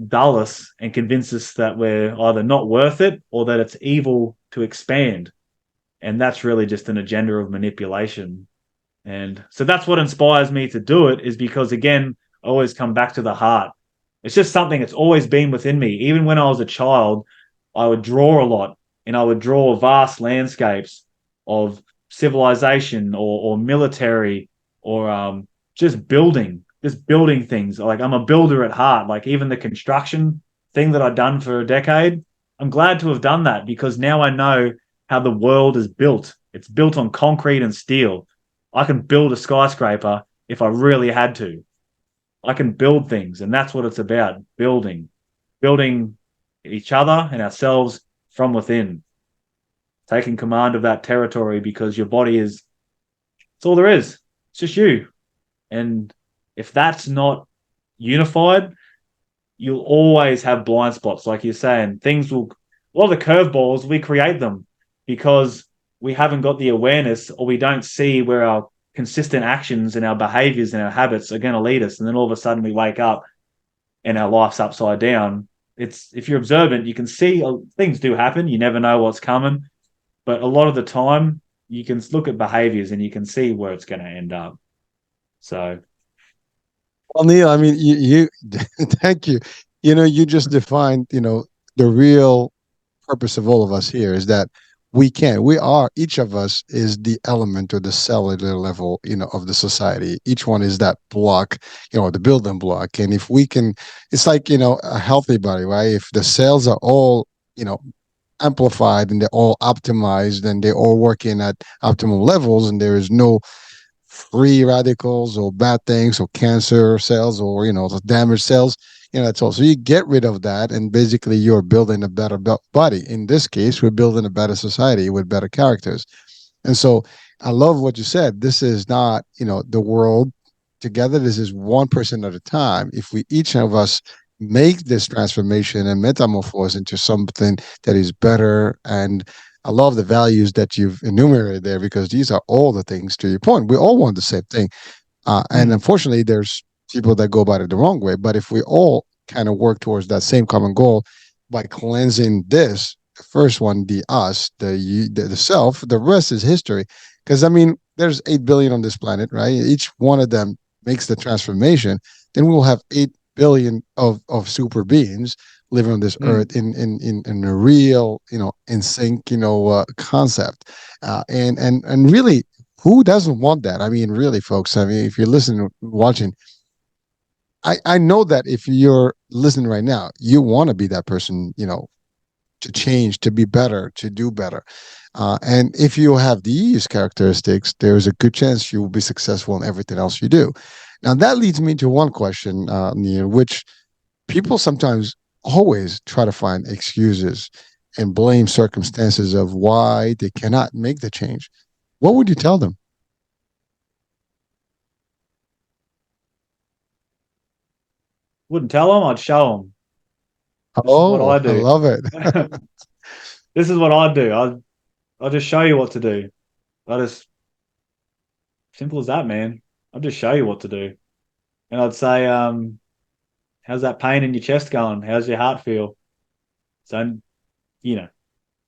dull us and convince us that we're either not worth it or that it's evil to expand. And that's really just an agenda of manipulation. And so that's what inspires me to do it is because, again, I always come back to the heart. It's just something that's always been within me. Even when I was a child, I would draw a lot and I would draw vast landscapes of civilization or military or just building things. Like I'm a builder at heart. Like even the construction thing that I've done for a decade, I'm glad to have done that because now I know how the world is built. It's built on concrete and steel. I can build a skyscraper if I really had to. I can build things, and that's what it's about, building each other and ourselves from within, taking command of that territory because your body is, it's all there is. It's just you. And if that's not unified, you'll always have blind spots. Like you're saying, a lot of the curveballs, we create them because we haven't got the awareness or we don't see where our consistent actions and our behaviors and our habits are going to lead us. And then all of a sudden we wake up and our life's upside down. If you're observant, you can see things do happen. You never know what's coming. But a lot of the time, you can look at behaviors and you can see where it's going to end up. So, Well, Neil, I mean, thank you. You just defined, the real purpose of all of us here is that each of us is the element or the cellular level, of the society. Each one is that block, the building block. And if we can, it's like, a healthy body, right? If the cells are all, amplified and they're all optimized and they're all working at optimal levels and there is no free radicals or bad things or cancer cells or the damaged cells. That's all. So you get rid of that, and basically you're building a better body. In this case, we're building a better society with better characters. And so I love what you said. This is not, the world together. This is one person at a time. If we each of us make this transformation and metamorphose into something that is better, and I love the values that you've enumerated there, because these are all the things, to your point. We all want the same thing. And Mm, unfortunately, there's people that go about it the wrong way. But if we all kind of work towards that same common goal by cleansing this, the first one, the us, the self, the rest is history. Because I mean, there's 8 billion on this planet, right? Each one of them makes the transformation. Then we will have 8 billion of super beings living on this mm. earth in a real, in sync, concept. And really, who doesn't want that? I mean, really, folks. I mean, if you're listening, watching, I know that if you're listening right now, you want to be that person, to change, to be better, to do better. And if you have these characteristics, there's a good chance you will be successful in everything else you do. Now, that leads me to one question, Neil, which people sometimes always try to find excuses and blame circumstances of why they cannot make the change. What would you tell them? Wouldn't tell them, I'd show them. This is what Oh, I I do. love it. This is what I do. I'll just show you what to do. I just simple as that, man. I'll just show you what to do. And I'd say, how's that pain in your chest going? How's your heart feel? So, you know,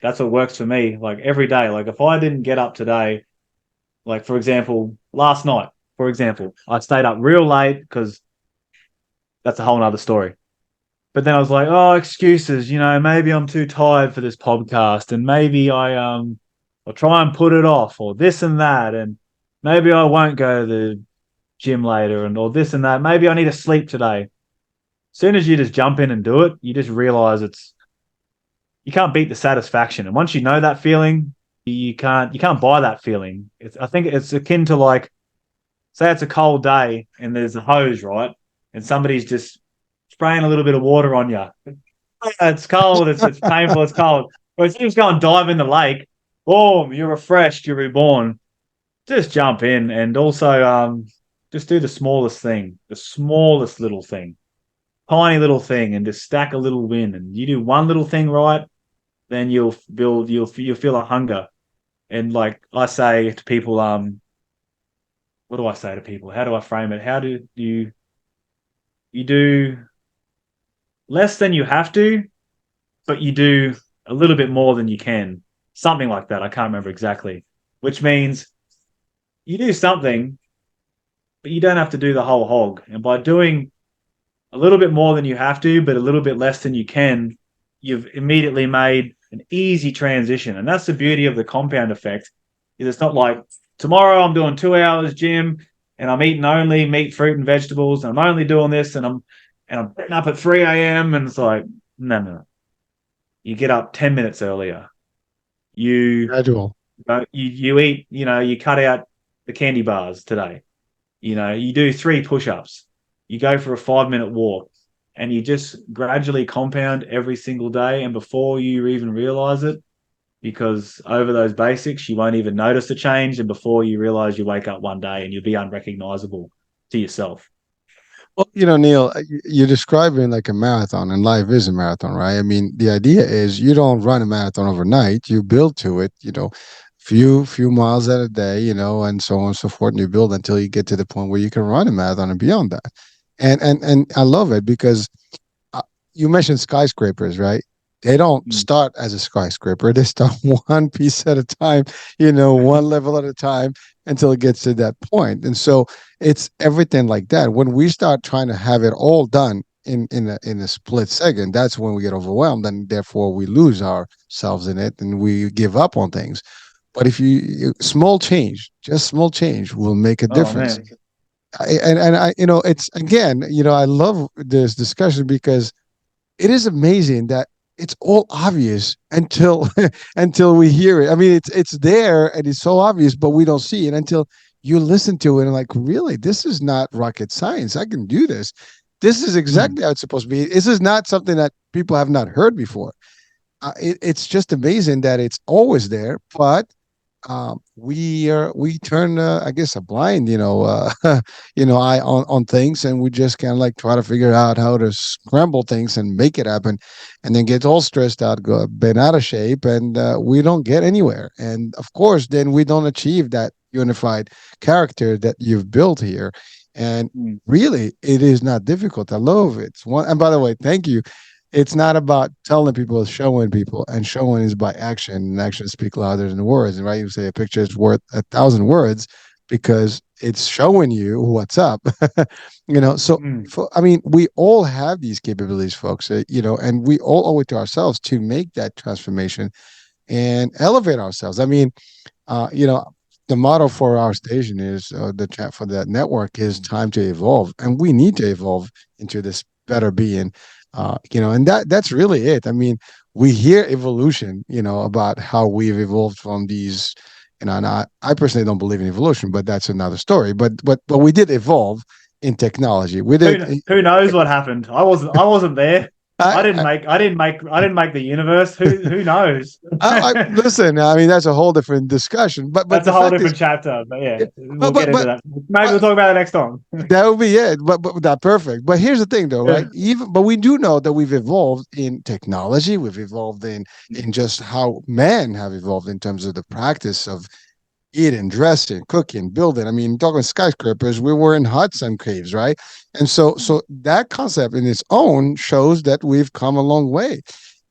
that's what works for me. Like every day. Like if I didn't get up today, like for example, last night, for example, I stayed up real late because that's a whole nother story. But then I was like, oh, excuses, maybe I'm too tired for this podcast and maybe I'll try and put it off or this and that and maybe I won't go to the gym later and or this and that. Maybe I need to sleep today. As soon as you just jump in and do it, you just realize you can't beat the satisfaction. And once you know that feeling, you can't buy that feeling. I think it's akin to like say it's a cold day and there's a hose, right? And somebody's just spraying a little bit of water on you. It's cold, it's painful, it's cold. But as you just go and dive in the lake, boom, you're refreshed, you're reborn. Just jump in and also just do the smallest thing, the smallest little thing, tiny little thing, and just stack a little win. And you do one little thing right, then you'll feel a hunger. And like I say to people, what do I say to people? How do I frame it? How do you do less than you have to, but you do a little bit more than you can. Something like that. I can't remember exactly. Which means you do something, but you don't have to do the whole hog. And by doing a little bit more than you have to, but a little bit less than you can, you've immediately made an easy transition. And that's the beauty of the compound effect. Is it's not like tomorrow I'm doing 2 hours gym and I'm eating only meat, fruit, and vegetables, and I'm only doing this and I'm getting up at 3 a.m. and it's like, no. You get up 10 minutes earlier. You Gradual. you eat, you cut out the candy bars today. You do 3 push-ups. You go for a 5-minute walk and you just gradually compound every single day. And before you even realize it, because over those basics, you won't even notice the change. And before you realize you wake up one day and you'll be unrecognizable to yourself. Well, Neil, you're describing like a marathon, and life is a marathon, right? I mean, the idea is you don't run a marathon overnight. You build to it, few miles at a day, and so on and so forth, and you build until you get to the point where you can run a marathon and beyond that. And I love it because uh, you mentioned skyscrapers, right? They don't Mm. start as a skyscraper. They start one piece at a time, one level at a time until it gets to that point. And so it's everything like that. When we start trying to have it all done in a split second, that's when we get overwhelmed, and therefore we lose ourselves in it and we give up on things. But if small change, just small change will make a Oh difference. man. And I, it's again, I love this discussion because it is amazing that it's all obvious until until we hear it. I mean, it's there and it's so obvious, but we don't see it until you listen to it and like, really, this is not rocket science. I can do this. This is Mm, exactly how it's supposed to be. This is not something that people have not heard before. It's just amazing that it's always there, but we turn I guess a blind eye on things, and we just kind of like try to figure out how to scramble things and make it happen, and then get all stressed out, go bent out of shape, and we don't get anywhere. And of course then we don't achieve that unified character that you've built here. And mm, really it is not difficult. I love it. It's one, and by the way, thank you. It's not about telling people, it's showing people, and showing is by action, and actions speak louder than words. And right, you say a picture is worth 1,000 words because it's showing you what's up. So mm, I mean, we all have these capabilities, folks. And we all owe it to ourselves to make that transformation and elevate ourselves. I mean, the motto for our station is the chat for that network is time to evolve, and we need to evolve into this better being. And that's really it. I mean, we hear evolution, about how we've evolved from these. And I personally don't believe in evolution, but that's another story. But we did evolve in technology. We did. who knows what happened? I wasn't there. I I, didn't make I didn't make I didn't make the universe. Who knows? I listen. I mean, that's a whole different discussion. But That's the a whole fact is, different chapter. But yeah, it, we'll get into but that. Maybe we'll but talk about it next time. that would be it. But that perfect. But here's the thing, though, Yeah. right? But we do know that we've evolved in technology. We've evolved in just how men have evolved in terms of the practice of eating, dressing, cooking, building. I mean, talking skyscrapers, we were in huts and caves, right? And so that concept in its own shows that we've come a long way,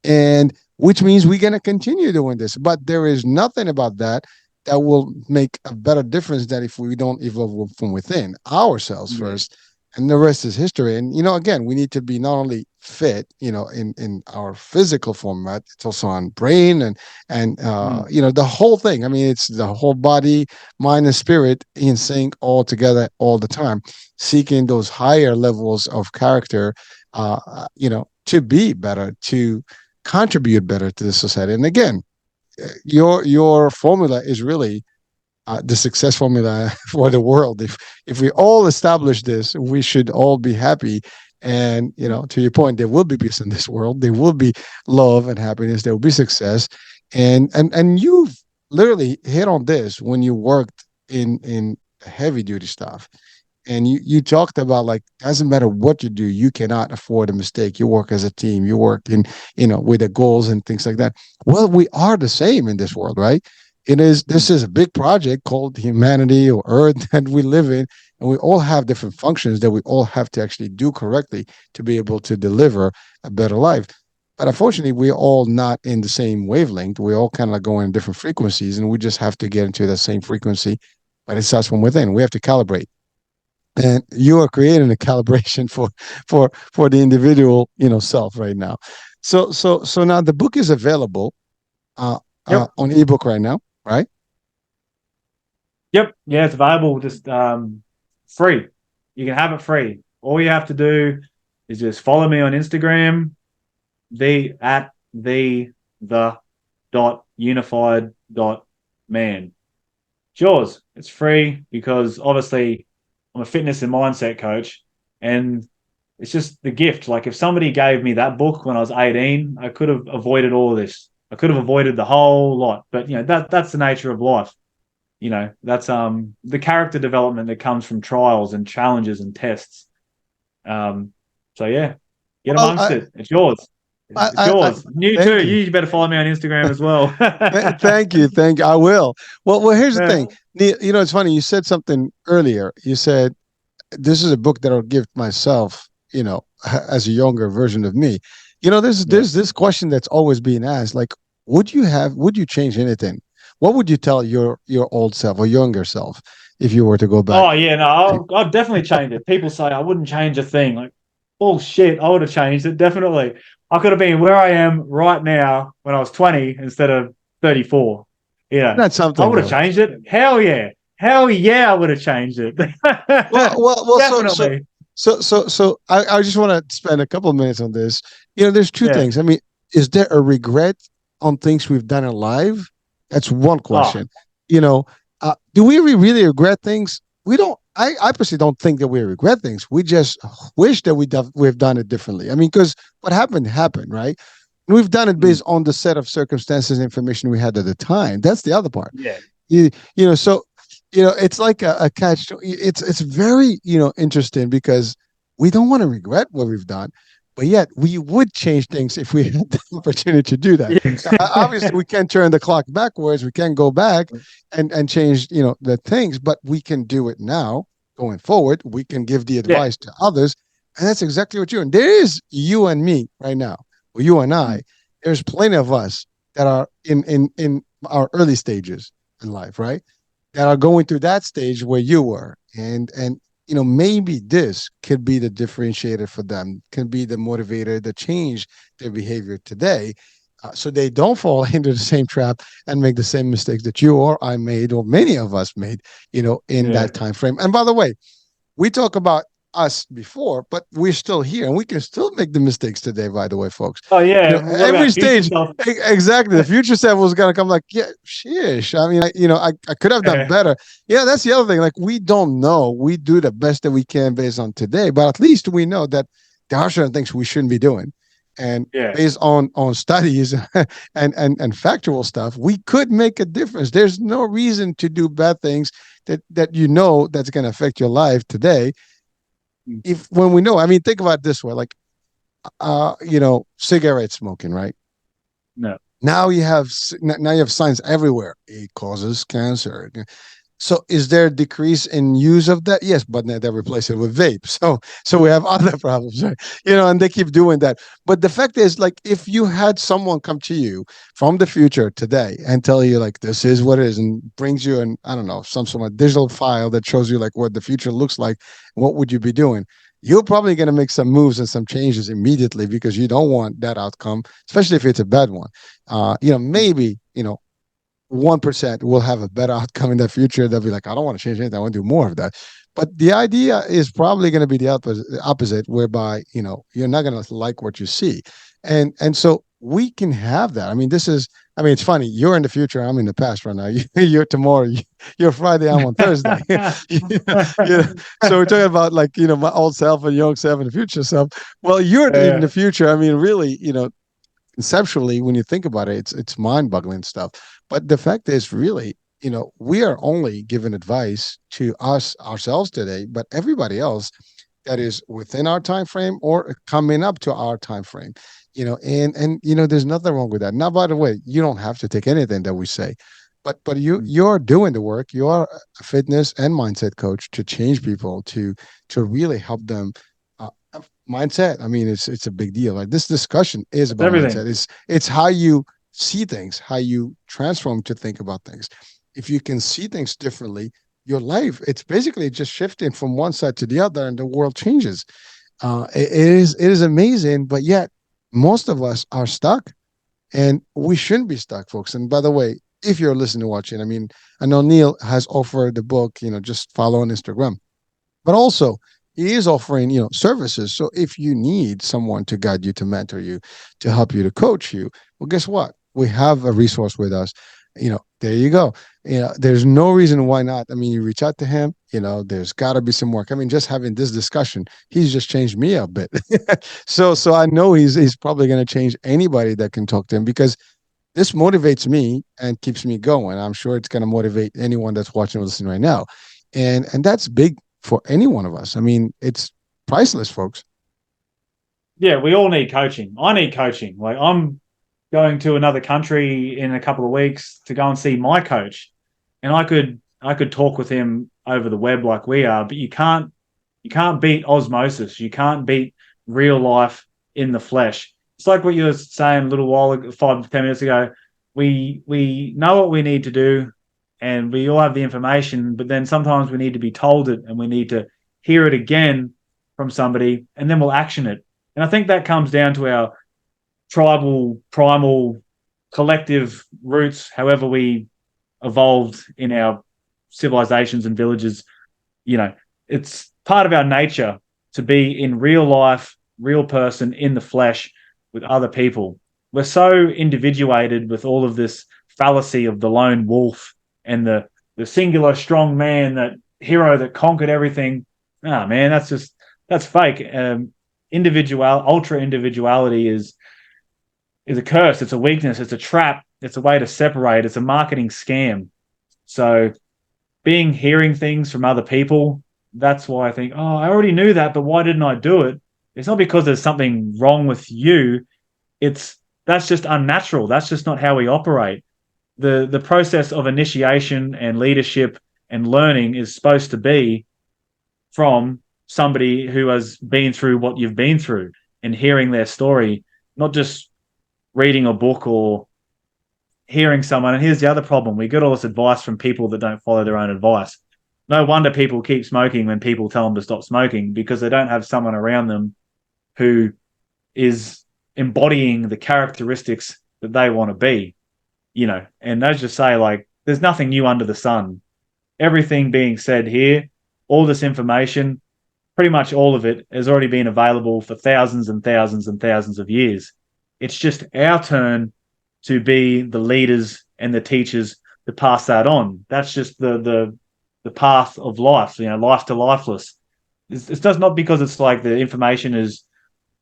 and which means we're going to continue doing this. But there is nothing about that will make a better difference than if we don't evolve from within ourselves Yeah. first, and the rest is history. And again, we need to be not only fit, in our physical format, it's also on brain and Mm, the whole thing. I mean, it's the whole body, mind, and spirit in sync all together all the time, seeking those higher levels of character, to be better, to contribute better to the society. And again, your formula is really the success formula for the world. If we all establish this, we should all be happy. And to your point, there will be peace in this world. There will be love and happiness. There will be success. And you've literally hit on this when you worked in heavy duty stuff, and you talked about, like, doesn't matter what you do, you cannot afford a mistake. You work as a team, you work in with the goals and things like that. Well, we are the same in this world, right? This mm, is a big project called humanity or earth that we live in, and we all have different functions that we all have to actually do correctly to be able to deliver a better life. But unfortunately, we're all not in the same wavelength. We all kind of like going in different frequencies, and we just have to get into the same frequency. But it starts from within. We have to calibrate, and you are creating a calibration for the individual self right now. So now the book is available uh, yep. on ebook right now, right? Yep. Yeah, it's available. Just free. You can have it free. All you have to do is just follow me on Instagram, the dot unified dot man. It's yours. It's free because obviously I'm a fitness and mindset coach, and it's just the gift. Like if somebody gave me that book when I was 18, I could have avoided all of this. I could have avoided the whole lot. But that's the nature of life. That's the character development that comes from trials and challenges and tests. Um, so yeah, get Well, amongst it. It's yours. It's I yours. You too. thank you. You better follow me on Instagram as well. Thank you. Thank you. I will. Well, here's the Yeah. thing. It's funny. You said something earlier. You said this is a book that I'll give myself, as a younger version of me. Yeah. There's this question that's always being asked, like, would you change anything? What would you tell your old self or younger self if you were to go back? Oh yeah, no, I'll definitely change it. People say I wouldn't change a thing. Like, bullshit, I would have changed it definitely. I could have been where I am right now when I was 20 instead of 34. That's I something would have though. changed it. Hell yeah, I would have changed it. Well. Definitely. So I just want to spend a couple of minutes on this. There's two Yeah. things. I mean, is there a regret on things we've done in life? That's one Oh, question. You know, Do we really regret things? We don't. I personally don't think that we regret things. We just wish that we've done it differently. I mean, because what happened happened, right? And we've done it Mm. based on the set of circumstances and information we had at the time. That's the other part. Yeah. So it's like a catch. It's very interesting because we don't want to regret what we've done, but yet we would change things if we had the opportunity to do that. Now, obviously, Yeah. we can't turn the clock backwards. We can't go back and change the things, but we can do it now going forward. We can give the Yeah. advice to others, and that's exactly what you're doing. There is you and me right now, or you and I. Mm. There's plenty of us that are in our early stages in life, right? That are going through that stage where you were, and maybe this could be the differentiator for them, can be the motivator to change their behavior today, so they don't fall into the same trap and make the same mistakes that you or I made or many of us made, in Yeah. that time frame. And by the way, we talk about us before, but we're still here and we can still make the mistakes today, by the way, folks. Oh yeah. What Every about future stage, self? exactly. The future self was going to come like, yeah, sheesh. I mean, I could have done Yeah. better. Yeah, that's the other thing. Like, we don't know. We do the best that we can based on today, but at least we know that there are certain things we shouldn't be doing. And Yeah. based on studies and factual stuff, we could make a difference. There's no reason to do bad things that that's going to affect your life today. Mm. If when we know, I mean, think about it this way, like cigarette smoking, right? No. Now you have signs everywhere. It causes cancer. So is there a decrease in use of that? Yes, but now they replace it with vape. So we have other problems, right? And they keep doing that. But the fact is, like, if you had someone come to you from the future today and tell you like this is what it is, and brings you an, I don't know, some sort of digital file that shows you like what the future looks like, what would you be doing? You're probably going to make some moves and some changes immediately because you don't want that outcome, especially if it's a bad one. Maybe 1% will have a better outcome in the future. They'll be like, I don't want to change anything. I want to do more of that. But the idea is probably going to be the opposite, whereby you're not going to like what you see, and so we can have that. I mean, this is. I mean, it's funny. You're in the future. I'm in the past right now. You're tomorrow. You're Friday. I'm on Thursday. Yeah. So we're talking about like my old self and young self and the future self. Well, you're in Yeah. the future. I mean, really, conceptually, when you think about it, it's mind-boggling stuff. But the fact is, really, we are only giving advice to us ourselves today, but everybody else that is within our time frame or coming up to our time frame. There's nothing wrong with that. Now, by the way, you don't have to take anything that we say, but Mm. you're doing the work. You are a fitness and mindset coach to change people, to really help them. Mindset, I mean, it's a big deal. Like, this discussion is That's about everything. mindset. It's how you see things, how you transform to think about things. If you can see things differently, your life, it's basically just shifting from one side to the other and the world changes. It is amazing, but yet most of us are stuck, and we shouldn't be stuck, folks. And by the way, if you're listening, watching, I mean, I know Neal has offered the book, just follow on Instagram, but also he is offering services. So if you need someone to guide you, to mentor you, to help you, to coach you, well, guess what, we have a resource with us. There you go. There's no reason why not. I mean, you reach out to him. There's got to be some work. I mean, just having this discussion, he's just changed me a bit. So I know he's probably going to change anybody that can talk to him, because this motivates me and keeps me going. I'm sure it's going to motivate anyone that's watching or listening right now. And that's big for any one of us. I mean, it's priceless, folks. Yeah, we all need coaching. I need coaching. Like, I'm going to another country in a couple of weeks to go and see my coach, and I could talk with him over the web like we are, but you can't beat osmosis. You can't beat real life in the flesh. It's like what you were saying a little while ago, 5 to 10 minutes ago. We know what we need to do, and we all have the information, but then sometimes we need to be told it, and we need to hear it again from somebody, and then we'll action it. And I think that comes down to our tribal, primal, collective roots, however we evolved in our civilizations and villages. You know, it's part of our nature to be in real life, real person in the flesh with other people. We're so individuated with all of this fallacy of the lone wolf and the the singular strong man, that hero that conquered everything. Ah, man, that's fake. Ultra individuality is a curse. It's a weakness. It's a trap. It's a way to separate. It's a marketing scam. So hearing things from other people, that's why I think, oh, I already knew that, but why didn't I do it? It's not because there's something wrong with you. It's That's just unnatural. That's just not how we operate. The process of initiation and leadership and learning is supposed to be from somebody who has been through what you've been through and hearing their story, not just reading a book or hearing someone. And here's the other problem: we get all this advice from people that don't follow their own advice. No wonder people keep smoking when people tell them to stop smoking, because they don't have someone around them who is embodying the characteristics that they want to be, And as you say, like, there's nothing new under the sun. Everything being said here, all this information, pretty much all of it has already been available for thousands and thousands and thousands of years. It's just our turn to be the leaders and the teachers to pass that on. That's just the path of life, life to lifeless. It's just not because it's like the information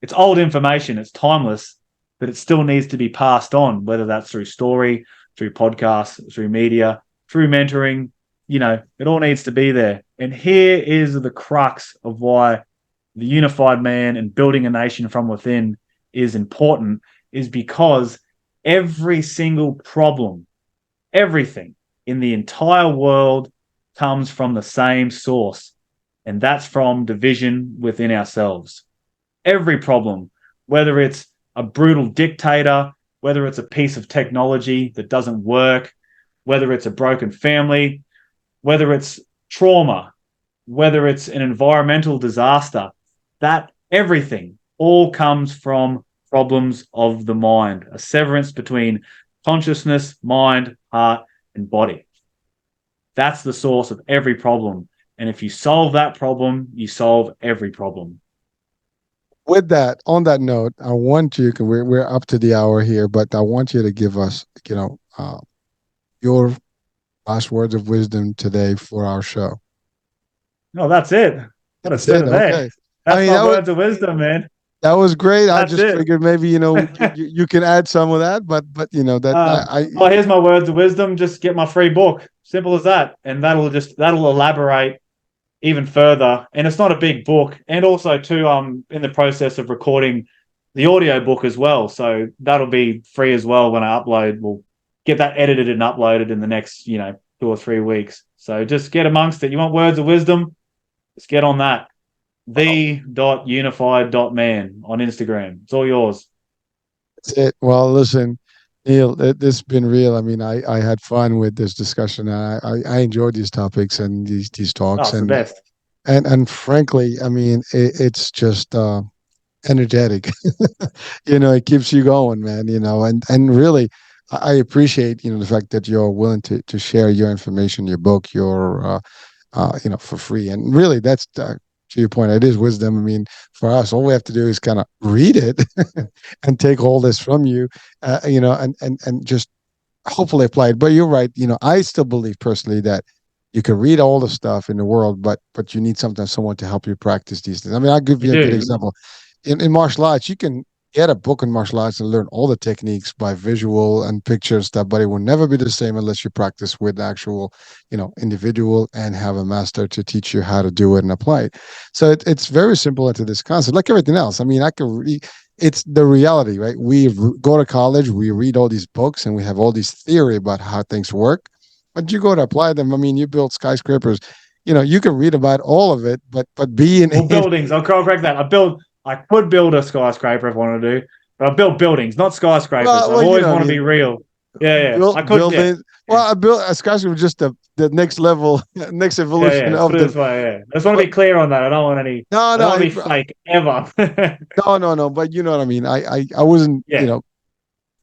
it's old information, it's timeless, but it still needs to be passed on, whether that's through story, through podcasts, through media, through mentoring. It all needs to be there. And here is the crux of why the unified man and building a nation from within is important, is because every single problem, everything in the entire world comes from the same source, and that's from division within ourselves. Every problem, whether it's a brutal dictator, whether it's a piece of technology that doesn't work, whether it's a broken family, whether it's trauma, whether it's an environmental disaster, that everything all comes from problems of the mind, a severance between consciousness, mind, heart, and body. That's the source of every problem. And if you solve that problem, you solve every problem. With that, on that note, I want you, 'cause we're up to the hour here, but I want you to give us, your last words of wisdom today for our show. No, that's it. Got to That's set it. it there. Okay. I That's mean, my words of wisdom, man. that was great. I That's just it. figured maybe you can add some of that, but that I Oh, here's my words of wisdom. Just get my free book. Simple as that. And that'll elaborate even further. And it's not a big book. And also too, I'm in the process of recording the audio book as well. So that'll be free as well when I upload. We'll get that edited and uploaded in the next, 2 or 3 weeks. So just get amongst it. You want words of wisdom? Just get on that. The.unified.man on Instagram. It's all yours. that's it. Well, listen, Neal, this has been real. I mean, I had fun with this discussion. I enjoyed these topics and these Oh, talks, it's the best. and frankly, I mean, it's just energetic. It keeps you going, man. And really, I appreciate the fact that you're willing to share your information, your book, your for free. And really, that's to your point. It is wisdom. I mean, for us, all we have to do is kind of read it and take all this from you, and just hopefully apply it. But you're right. I still believe personally that you can read all the stuff in the world, but you need sometimes someone to help you practice these things. I mean, I'll give You you a good do. example. In martial arts, you can get a book in martial arts and learn all the techniques by visual and picture and stuff, but it will never be the same unless you practice with the actual, individual and have a master to teach you how to do it and apply it. So it's very simple into this concept, like everything else. I mean, I can read. It's the reality, right? Go to college, we read all these books, and we have all these theory about how things work. But you go to apply them. I mean, you build skyscrapers. You can read about all of it, but being Well, in buildings. I'll correct that. I could build a skyscraper if I wanted to, but I built buildings, not skyscrapers. well, I've well, always I want to be mean, real. Yeah, yeah. I could. Yeah, building. yeah, Well, I built a skyscraper just the next level, next yeah, yeah. evolution Let's put of it the. this way. Yeah, I just want to But be clear on that. I don't want any. no, I don't no, want to be fake ever. no, no, no. But you know what I mean. I wasn't. Yeah,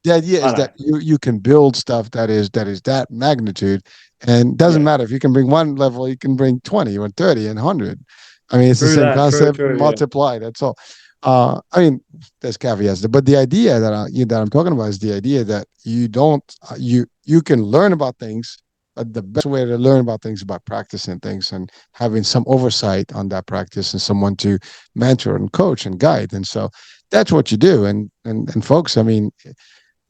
The idea I is know. that you can build stuff that is that magnitude, and doesn't Yeah, matter if you can bring one level, you can bring 20 or 30 and 100. I mean, it's the true same that. True, concept, true. Yeah, multiply. That's all. I mean, there's caveats, but the idea that I'm talking about is the idea that you don't you can learn about things, the best way to learn about things is by practicing things and having some oversight on that practice and someone to mentor and coach and guide. And so that's what you do. And folks, I mean,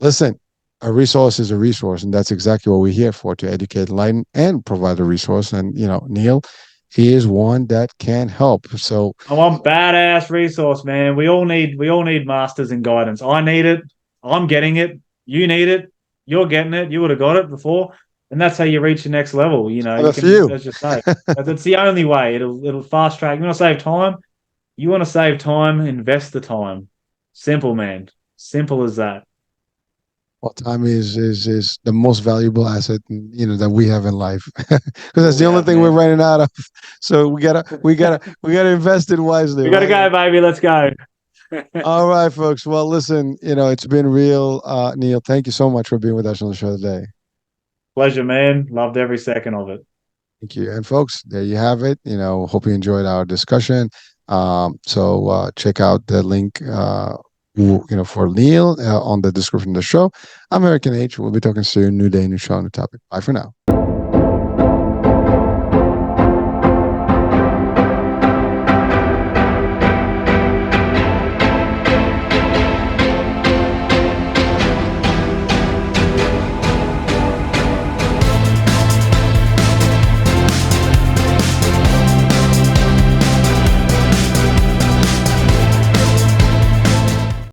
listen, a resource is a resource, and that's exactly what we're here for, to educate, enlighten, and provide a resource. And Neal, he is one that can help. So I want badass resource, man. We all need masters and guidance. I need it. I'm getting it. You need it. You're getting it. You would have got it before. And that's how you reach the next level. one You of can, you. let's just say, that's the only way. It'll fast track. You want to save time? You want to save time, invest the time. Simple, man. Simple as that. Well, time is the most valuable asset, that we have in life, because What that's the we only have, thing we're man. running out of. So we gotta invest it wisely, We gotta right? go, baby. Let's go. All right, folks. Well, listen, it's been real. Neal, thank you so much for being with us on the show today. Pleasure, man. Loved every second of it. Thank you. And folks, there you have it. Hope you enjoyed our discussion. So check out the link, for Neal on the description of the show. I'm American H. We'll be talking soon. New day, new show, new topic. Bye for now.